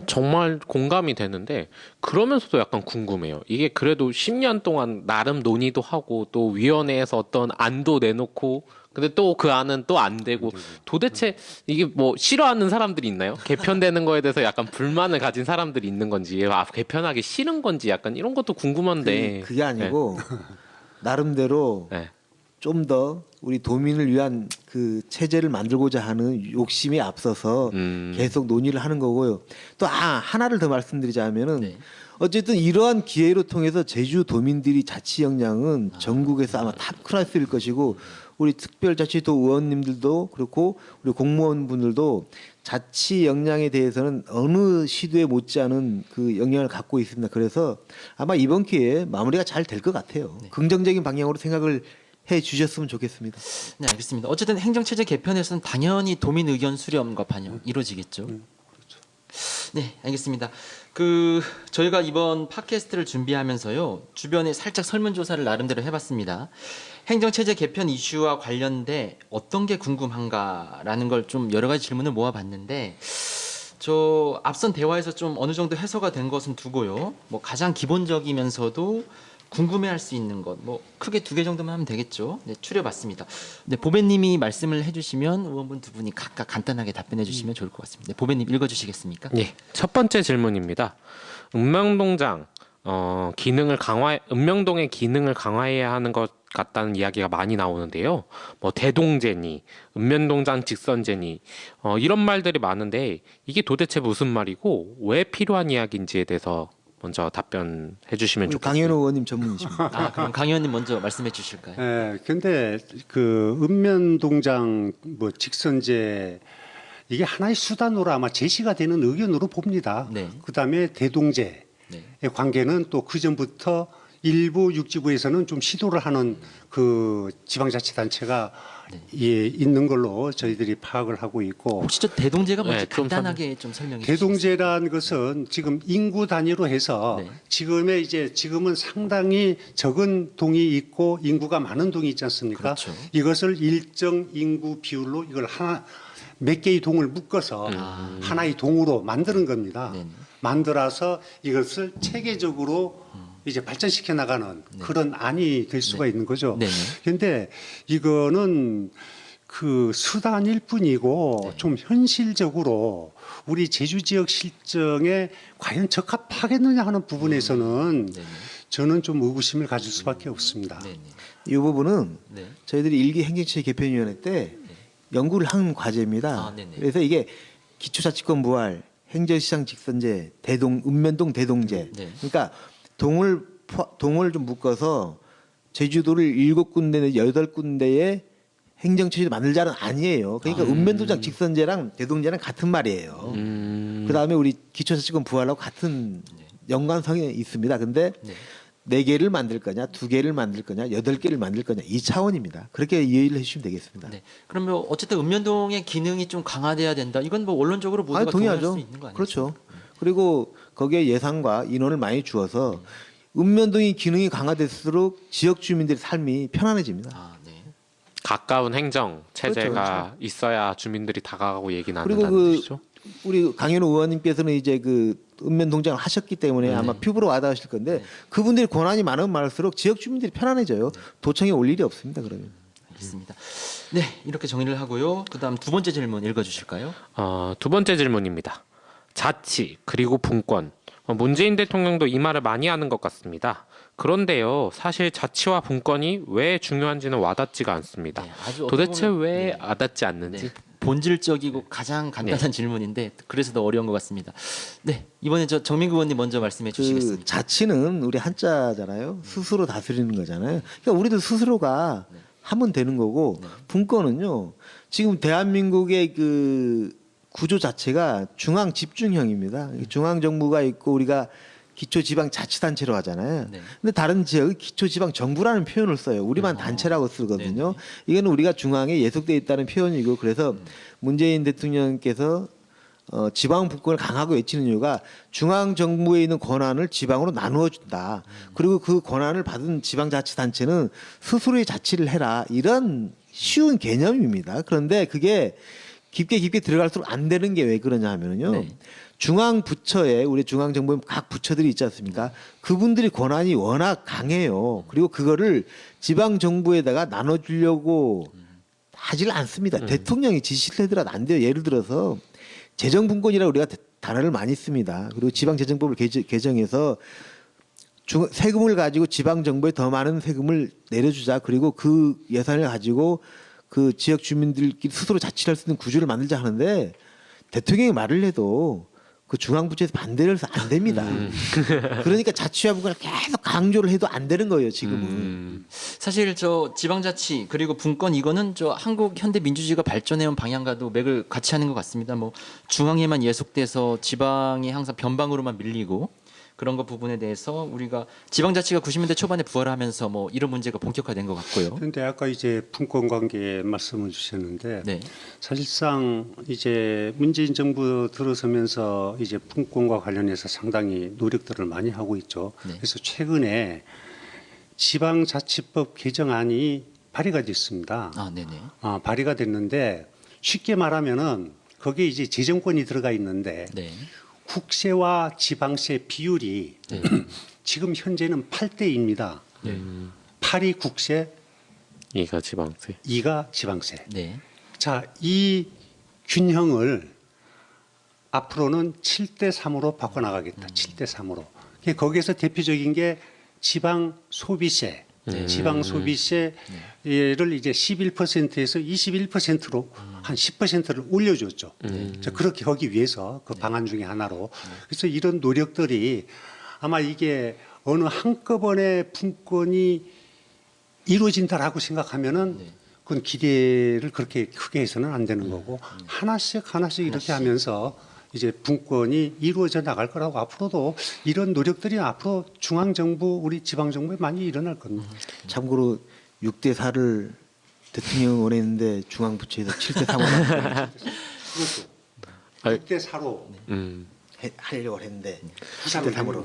정말 공감이 되는데 그러면서도 약간 궁금해요. 이게 그래도 10년 동안 나름 논의도 하고 또 위원회에서 어떤 안도 내놓고 근데 또 그 안은 또 안 되고 도대체 이게 뭐 싫어하는 사람들이 있나요? 개편되는 거에 대해서 약간 불만을 가진 사람들이 있는 건지 개편하기 싫은 건지 약간 이런 것도 궁금한데 그게 아니고 나름대로 네. 좀 더 우리 도민을 위한 그 체제를 만들고자 하는 욕심이 앞서서 계속 논의를 하는 거고요. 또 하나를 더 말씀드리자면은 네. 어쨌든 이러한 기회로 통해서 제주 도민들이 자치 역량은 전국에서 아마 탑 클래스일 것이고 우리 특별자치도 의원님들도 그렇고 우리 공무원분들도 자치 역량에 대해서는 어느 시도에 못지않은 그 역량을 갖고 있습니다. 그래서 아마 이번 기회에 마무리가 잘 될 것 같아요. 긍정적인 방향으로 생각을 해 주셨으면 좋겠습니다. 네, 알겠습니다. 어쨌든 행정체제 개편에서는 당연히 도민 의견 수렴과 반영 이루어지겠죠. 네, 알겠습니다. 저희가 이번 팟캐스트를 준비하면서요 주변에 살짝 설문조사를 나름대로 해봤습니다. 행정체제 개편 이슈와 관련돼 어떤 게 궁금한가라는 걸 좀 여러 가지 질문을 모아봤는데 저 앞선 대화에서 좀 어느 정도 해소가 된 것은 두고요. 뭐 가장 기본적이면서도 궁금해할 수 있는 것, 뭐 크게 두 개 정도만 하면 되겠죠. 네, 추려봤습니다. 네, 보배님이 말씀을 해주시면 의원분 두 분이 각각 간단하게 답변해주시면 좋을 것 같습니다. 네, 보배님 읽어주시겠습니까? 예, 첫 번째 질문입니다. 읍명동장 읍명동의 기능을 강화해야 하는 것 같다는 이야기가 많이 나오는데요. 뭐 대동제니, 읍면동장 직선제니 이런 말들이 많은데 이게 도대체 무슨 말이고 왜 필요한 이야기인지에 대해서 먼저 답변해 주시면 우리 좋겠습니다. 강현우 의원님 전문이십니다. 그럼 강 의원님 먼저 말씀해 주실까요? 예, 근데 그 읍면동장 뭐 직선제 이게 하나의 수단으로 아마 제시가 되는 의견으로 봅니다. 네. 그다음에 대동제의 네. 관계는 또 그 전부터 일부 육지부에서는 좀 시도를 하는 그 지방자치단체가 예, 있는 걸로 저희들이 파악을 하고 있고 혹시 저 대동제가 뭔지 네, 좀 간단하게 좀 설명해 주시겠어요? 대동제라는 것은 지금 인구 단위로 해서 네. 지금은 상당히 적은 동이 있고 인구가 많은 동이 있지 않습니까? 그렇죠. 이것을 일정 인구 비율로 이걸 몇 개의 동을 묶어서 하나의 동으로 만드는 겁니다. 네네. 만들어서 이것을 체계적으로 이제 발전시켜 나가는 그런 안이 될 수가 있는 거죠. 네네. 그런데 이거는 그 수단일 뿐이고 좀 현실적으로 우리 제주 지역 실정에 과연 적합하겠느냐 하는 부분에서는 네네. 저는 좀 의구심을 가질 수밖에 없습니다. 네네. 이 부분은 네. 저희들이 일기 행정체제 개편위원회 때 연구를 한 과제입니다. 네네. 그래서 이게 기초자치권 부활, 행정시장 직선제, 읍면동 대동제. 네. 그러니까 동을 좀 묶어서 제주도를 7군데, 8군데의 행정체제를 만들자는 아니에요. 그러니까 읍면동장 직선제랑 대동제랑 같은 말이에요. 그다음에 우리 기초자치권 부활하고 같은 연관성이 있습니다. 근데 네. 4개를 만들 거냐, 2개를 만들 거냐, 8개를 만들 거냐 이 차원입니다. 그렇게 이해를 해주시면 되겠습니다. 네. 그러면 어쨌든 읍면동의 기능이 좀 강화돼야 된다. 이건 뭐 원론적으로 모두가 동의할 수 있는 거 아니에요? 그렇죠. 그리고 거기에 예산과 인원을 많이 주어서 읍면동의 기능이 강화될수록 지역 주민들의 삶이 편안해집니다. 네. 가까운 행정 체제가 그렇죠. 있어야 주민들이 다가가고 얘기 그리고 나눈다는 뜻이죠. 우리 강현우 의원님께서는 이제 그 읍면동장을 하셨기 때문에 아마 피부로 와닿으실 건데 그분들이 권한이 많으면 많을수록 지역 주민들이 편안해져요. 도청에 올 일이 없습니다. 그러면. 알겠습니다. 네, 이렇게 정리를 하고요. 그다음 두 번째 질문 읽어주실까요? 두 번째 질문입니다. 자치 그리고 분권. 문재인 대통령도 이 말을 많이 하는 것 같습니다. 그런데요, 사실 자치와 분권이 왜 중요한지는 와닿지가 않습니다. 네, 아주 도대체 어떻게 보면- 왜 네. 와닿지 않는지. 네. 본질적이고 가장 간단한 질문인데 그래서 더 어려운 것 같습니다. 네, 이번에 저 정민구 의원님 먼저 말씀해 그 주시겠습니다. 자치는 우리 한자잖아요. 스스로 다스리는 거잖아요. 그러니까 우리도 스스로가 하면 되는 거고 분권은요. 지금 대한민국의 그 구조 자체가 중앙 집중형입니다. 중앙 정부가 있고 우리가 기초지방자치단체로 하잖아요. 네. 근데 다른 지역은 기초지방정부라는 표현을 써요. 우리만 단체라고 쓰거든요. 네네. 이거는 우리가 중앙에 예속돼 있다는 표현이고 그래서 문재인 대통령께서 지방 분권을 강하게 외치는 이유가 중앙 정부에 있는 권한을 지방으로 나누어 준다. 그리고 그 권한을 받은 지방자치단체는 스스로의 자치를 해라. 이런 쉬운 개념입니다. 그런데 그게 깊게 들어갈수록 안 되는 게 왜 그러냐 하면요. 네. 중앙 부처에 우리 중앙 정부의 각 부처들이 있지 않습니까? 그분들이 권한이 워낙 강해요. 그리고 그거를 지방 정부에다가 나눠주려고 하질 않습니다. 대통령이 지시를 해더라도 안 돼요. 예를 들어서 재정분권이라고 우리가 단어를 많이 씁니다. 그리고 지방재정법을 개정해서 세금을 가지고 지방 정부에 더 많은 세금을 내려주자. 그리고 그 예산을 가지고 그 지역 주민들끼리 스스로 자치할 수 있는 구조를 만들자 하는데 대통령이 말을 해도 그 중앙부처에서 반대를 해서 안 됩니다. 그러니까 자치화분권을 계속 강조를 해도 안 되는 거예요. 지금은. 사실 저 지방자치 그리고 분권 이거는 저 한국 현대 민주주의가 발전해온 방향과도 맥을 같이 하는 것 같습니다. 뭐 중앙에만 예속돼서 지방이 항상 변방으로만 밀리고 그런 것 부분에 대해서 우리가 지방자치가 90년대 초반에 부활하면서 뭐 이런 문제가 본격화된 것 같고요. 그런데 아까 이제 분권 관계 말씀을 주셨는데 네. 사실상 이제 문재인 정부 들어서면서 이제 분권과 관련해서 상당히 노력들을 많이 하고 있죠. 네. 그래서 최근에 지방자치법 개정안이 발의가 됐습니다. 아, 네네. 발의가 됐는데 쉽게 말하면은 거기에 이제 재정권이 들어가 있는데 네. 국세와 지방세 비율이 지금 현재는 8대입니다. 8이 국세, 이가 지방세. 2가 지방세. 네. 자, 이 균형을 앞으로는 7대 3으로 바꿔나가겠다. 7대 3으로. 거기에서 대표적인 게 지방 소비세. 지방 소비세를 이제 11%에서 21%로 한 10%를 올려줬죠. 자, 그렇게 하기 위해서 그 방안 중에 하나로. 그래서 이런 노력들이 아마 이게 어느 한꺼번에 분권이 이루어진다라고 생각하면은 그건 기대를 그렇게 크게 해서는 안 되는 거고 하나씩 이렇게 하면서 이제 분권이 이루어져 나갈 거라고 앞으로도 이런 노력들이 앞으로 중앙 정부 우리 지방 정부에 많이 일어날 겁니다. 참고로 6대 4를 대통령 원했는데 중앙 부처에서 7대 3으로 그렇죠. 6대 4로 하려고 했는데 7대 3으로.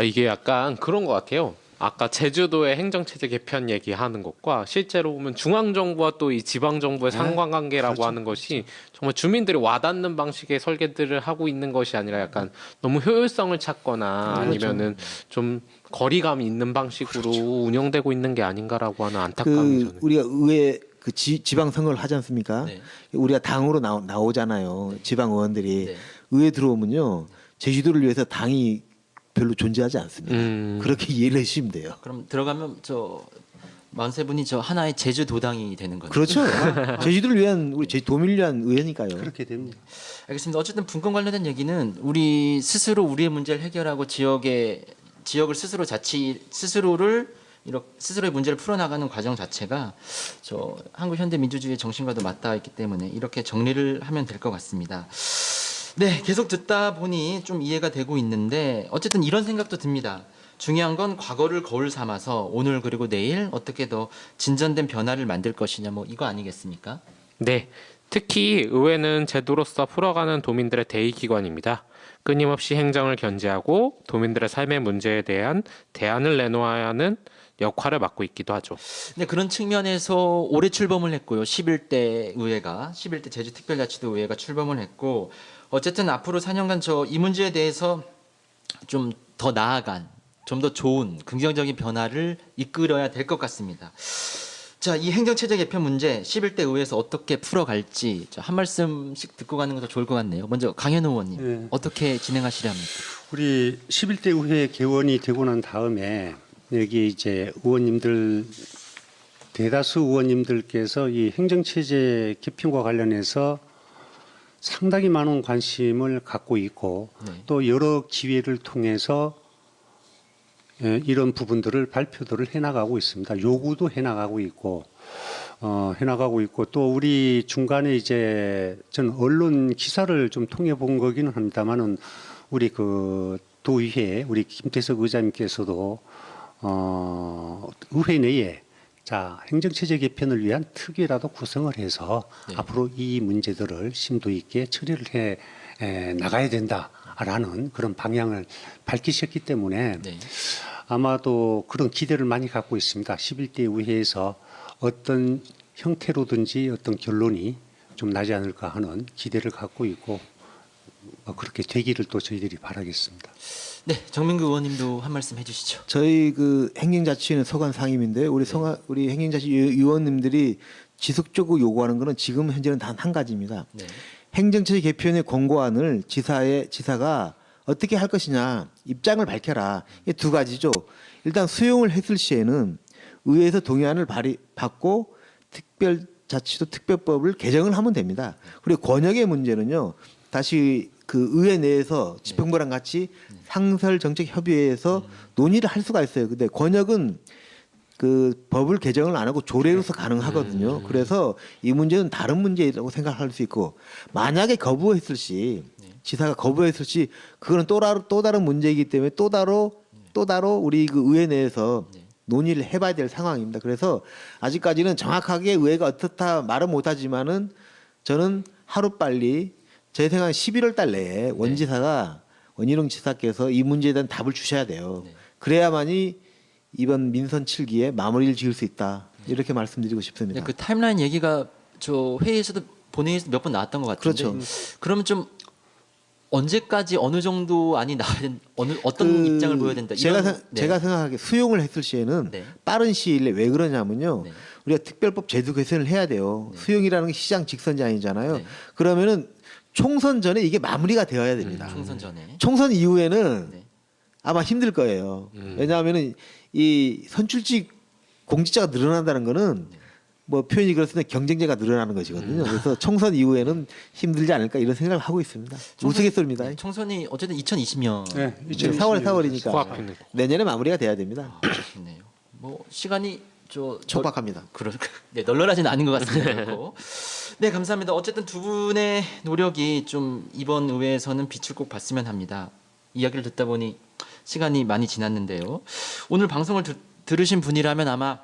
이게 약간 그런 것 같아요. 아까 제주도의 행정체제 개편 얘기하는 것과 실제로 보면 중앙정부와 또 이 지방정부의 상관관계라고 그렇죠. 하는 것이 정말 주민들이 와닿는 방식의 설계들을 하고 있는 것이 아니라 약간 너무 효율성을 찾거나 아니면은 좀 거리감이 있는 방식으로 운영되고 있는 게 아닌가라고 하는 안타까움이 저는. 우리가 의회 그 지방 선거를 하지 않습니까? 네. 우리가 당으로 나오잖아요. 지방 의원들이 네. 의회 들어오면요 제주도를 위해서 당이 별로 존재하지 않습니다. 그렇게 이해를 해주시면 돼요. 그럼 들어가면 저 43분이 저 하나의 제주도당이 되는 거죠. 그렇죠. 제주도를 위한 우리 도민을 위한 의회니까요. 그렇게 됩니다. 알겠습니다. 어쨌든 분권 관련된 얘기는 우리 스스로 우리의 문제를 해결하고 지역을 스스로의 문제를 풀어나가는 과정 자체가 저 한국 현대 민주주의의 정신과도 맞닿아 있기 때문에 이렇게 정리를 하면 될 것 같습니다. 네, 계속 듣다 보니 좀 이해가 되고 있는데 어쨌든 이런 생각도 듭니다. 중요한 건 과거를 거울 삼아서 오늘 그리고 내일 어떻게 더 진전된 변화를 만들 것이냐 뭐 이거 아니겠습니까? 네. 특히 의회는 제도로서 풀어가는 도민들의 대의기관입니다. 끊임없이 행정을 견제하고 도민들의 삶의 문제에 대한 대안을 내놓아야 하는 역할을 맡고 있기도 하죠. 네, 그런 측면에서 올해 출범을 했고요. 11대 제주특별자치도 의회가 출범을 했고 어쨌든 앞으로 4년간 이 문제에 대해서 좀 더 나아간 좀 더 좋은 긍정적인 변화를 이끌어야 될 것 같습니다. 자, 이 행정체제 개편 문제 11대 의회에서 어떻게 풀어갈지 한 말씀씩 듣고 가는 것도 좋을 것 같네요. 먼저 강현우 의원님 네. 어떻게 진행하시려 합니까? 우리 11대 의회 개원이 되고 난 다음에 여기 이제 의원님들 대다수 의원님들께서 이 행정체제 개편과 관련해서 상당히 많은 관심을 갖고 있고 네. 또 여러 기회를 통해서 이런 부분들을 발표들을 해나가고 있습니다. 요구도 해나가고 있고 또 우리 중간에 이제 전 언론 기사를 좀 통해 본 거기는 합니다만은 우리 그 도의회 우리 김태석 의장님께서도 의회 내에 자 행정체제 개편을 위한 특위라도 구성을 해서 네. 앞으로 이 문제들을 심도 있게 처리를 해 나가야 된다라는 그런 방향을 밝히셨기 때문에 네. 아마도 그런 기대를 많이 갖고 있습니다. 11대 의회에서 어떤 형태로든지 어떤 결론이 좀 나지 않을까 하는 기대를 갖고 있고 그렇게 되기를 또 저희들이 바라겠습니다. 네, 정민구 의원님도 한 말씀 해주시죠. 저희 그 행정자치위원회 서관 상임인데 우리 행정자치 위원님들이 지속적으로 요구하는 거는 지금 현재는 단 한 가지입니다. 네. 행정처의 개편의 권고안을 지사가 어떻게 할 것이냐 입장을 밝혀라. 이게 두 가지죠. 일단 수용을 했을 시에는 의회에서 동의안을 받고 특별자치도 특별법을 개정을 하면 됩니다. 그리고 권역의 문제는요. 다시 그 의회 내에서 집행부랑 같이 상설정책협의회에서 논의를 할 수가 있어요. 근데 권역은 그 법을 개정을 안 하고 조례로서 가능하거든요. 그래서 이 문제는 다른 문제라고 생각할 수 있고 만약에 거부했을 시 지사가 거부했을 시 그거는 또 다른 문제이기 때문에 또 다른 우리 그 의회 내에서 논의를 해봐야 될 상황입니다. 그래서 아직까지는 정확하게 의회가 어떻다 말은 못하지만은 저는 하루빨리 제 생각은 11월 달 내에 원희룡 지사께서 이 문제에 대한 답을 주셔야 돼요. 그래야만이 이번 민선 7기에 마무리를 지을 수 있다. 이렇게 말씀드리고 싶습니다. 네, 그 타임라인 얘기가 저 회의에서도 본회의에서 몇 번 나왔던 것 같은데 그렇죠. 그러면 좀 언제까지 어느 정도 안이 나와야 된 어떤 입장을 보여야 된다. 제가 생각하기에 수용을 했을 시에는 네. 빠른 시일 내에 왜 그러냐면요. 네. 우리가 특별법 제도 개선을 해야 돼요. 수용이라는 게 시장 직선 제한이잖아요. 네. 그러면은 총선 전에 이게 마무리가 되어야 됩니다. 총선 전에. 총선 이후에는 네. 아마 힘들 거예요. 왜냐하면은 이 선출직 공직자가 늘어난다는 거는 뭐 표현이 그렇습니다. 경쟁자가 늘어나는 것이거든요. 그래서 총선 이후에는 힘들지 않을까 이런 생각을 하고 있습니다. 우스갯소리입니다. 네, 총선이 어쨌든 2020년 네, 4월이니까 코앞이네. 내년에 마무리가 돼야 됩니다. 좋네요. 뭐 시간이 촉박합니다. 네, 널널하지는 않은 것 같습니다. 네, 감사합니다. 어쨌든 두 분의 노력이 좀 이번 의회에서는 빛을 꼭 봤으면 합니다. 이야기를 듣다 보니 시간이 많이 지났는데요. 오늘 방송을 들으신 분이라면 아마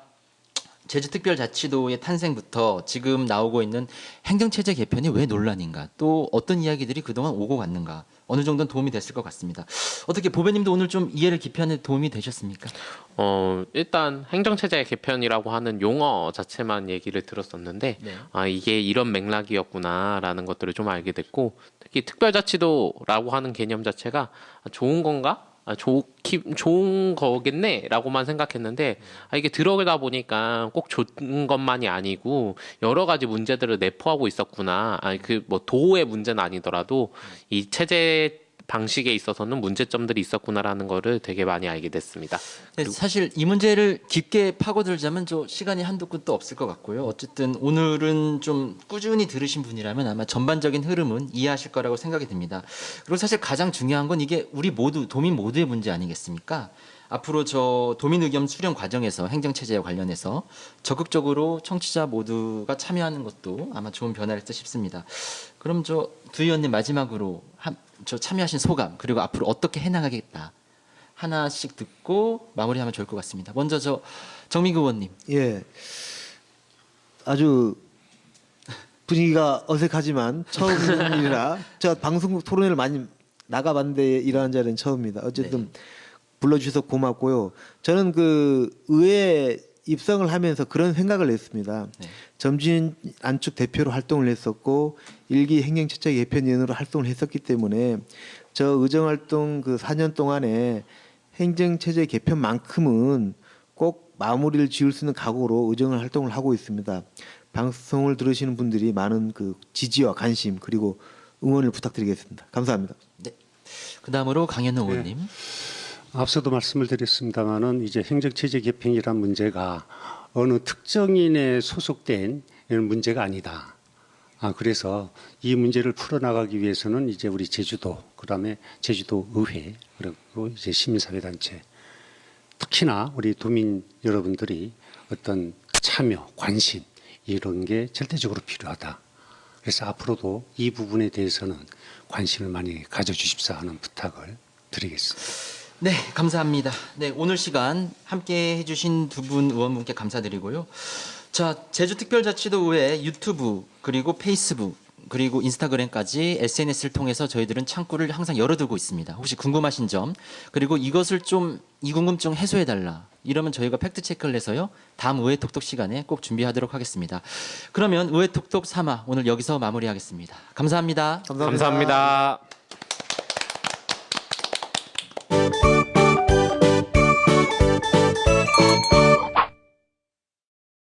제주특별자치도의 탄생부터 지금 나오고 있는 행정체제 개편이 왜 논란인가, 또 어떤 이야기들이 그동안 오고 갔는가, 어느 정도는 도움이 됐을 것 같습니다. 어떻게 보배님도 오늘 좀 이해를 깊이하는 데 도움이 되셨습니까? 일단 행정체제 개편이라고 하는 용어 자체만 얘기를 들었었는데 네. 이게 이런 맥락이었구나라는 것들을 좀 알게 됐고, 특히 특별자치도라고 하는 개념 자체가 좋은 건가? 좋은 거겠네라고만 생각했는데 이게 들어가다 보니까 꼭 좋은 것만이 아니고 여러 가지 문제들을 내포하고 있었구나. 그 뭐 도의 문제는 아니더라도 이 체제 방식에 있어서는 문제점들이 있었구나라는 거를 되게 많이 알게 됐습니다. 네, 사실 이 문제를 깊게 파고들자면 시간이 한두 끝도 없을 것 같고요. 어쨌든 오늘은 좀 꾸준히 들으신 분이라면 아마 전반적인 흐름은 이해하실 거라고 생각이 듭니다. 그리고 사실 가장 중요한 건 이게 우리 모두, 도민 모두의 문제 아니겠습니까? 앞으로 도민 의견 수렴 과정에서 행정체제와 관련해서 적극적으로 청취자 모두가 참여하는 것도 아마 좋은 변화일까 싶습니다. 그럼 두 의원님 마지막으로 참여하신 소감, 그리고 앞으로 어떻게 해나가겠다 하나씩 듣고 마무리하면 좋을 것 같습니다. 먼저 정민구 의원님. 예, 아주 분위기가 어색하지만 처음 일이라 제가 방송국 토론회를 많이 나가봤는데 이러한 자리는 처음입니다. 어쨌든 불러주셔서 고맙고요. 저는 그 의회 입성을 하면서 그런 생각을 했습니다. 점진 안축 대표로 활동을 했었고 일기 행정체제 개편위원으로 활동을 했었기 때문에 저 의정활동 그 4년 동안에 행정체제 개편만큼은 꼭 마무리를 지을 수 있는 각오로 의정 활동을 하고 있습니다. 방송을 들으시는 분들이 많은 그 지지와 관심 그리고 응원을 부탁드리겠습니다. 감사합니다. 네. 그다음으로 강현우 의원님. 앞서도 말씀을 드렸습니다마는 이제 행정체제 개편이란 문제가 어느 특정인에 소속된 이런 문제가 아니다. 그래서 이 문제를 풀어나가기 위해서는 이제 우리 제주도, 그다음에 제주도 의회, 그리고 이제 시민사회단체, 특히나 우리 도민 여러분들이 어떤 참여, 관심 이런 게 절대적으로 필요하다. 그래서 앞으로도 이 부분에 대해서는 관심을 많이 가져주십사 하는 부탁을 드리겠습니다. 네, 감사합니다. 네, 오늘 시간 함께 해주신 두 분 의원분께 감사드리고요. 자, 제주특별자치도 의회 유튜브 그리고 페이스북 그리고 인스타그램까지 SNS를 통해서 저희들은 창구를 항상 열어두고 있습니다. 혹시 궁금하신 점, 그리고 이것을 이 궁금증 해소해달라, 이러면 저희가 팩트 체크를 해서요. 다음 의회 톡톡 시간에 꼭 준비하도록 하겠습니다. 그러면 의회 톡톡 3화 오늘 여기서 마무리하겠습니다. 감사합니다. 감사합니다.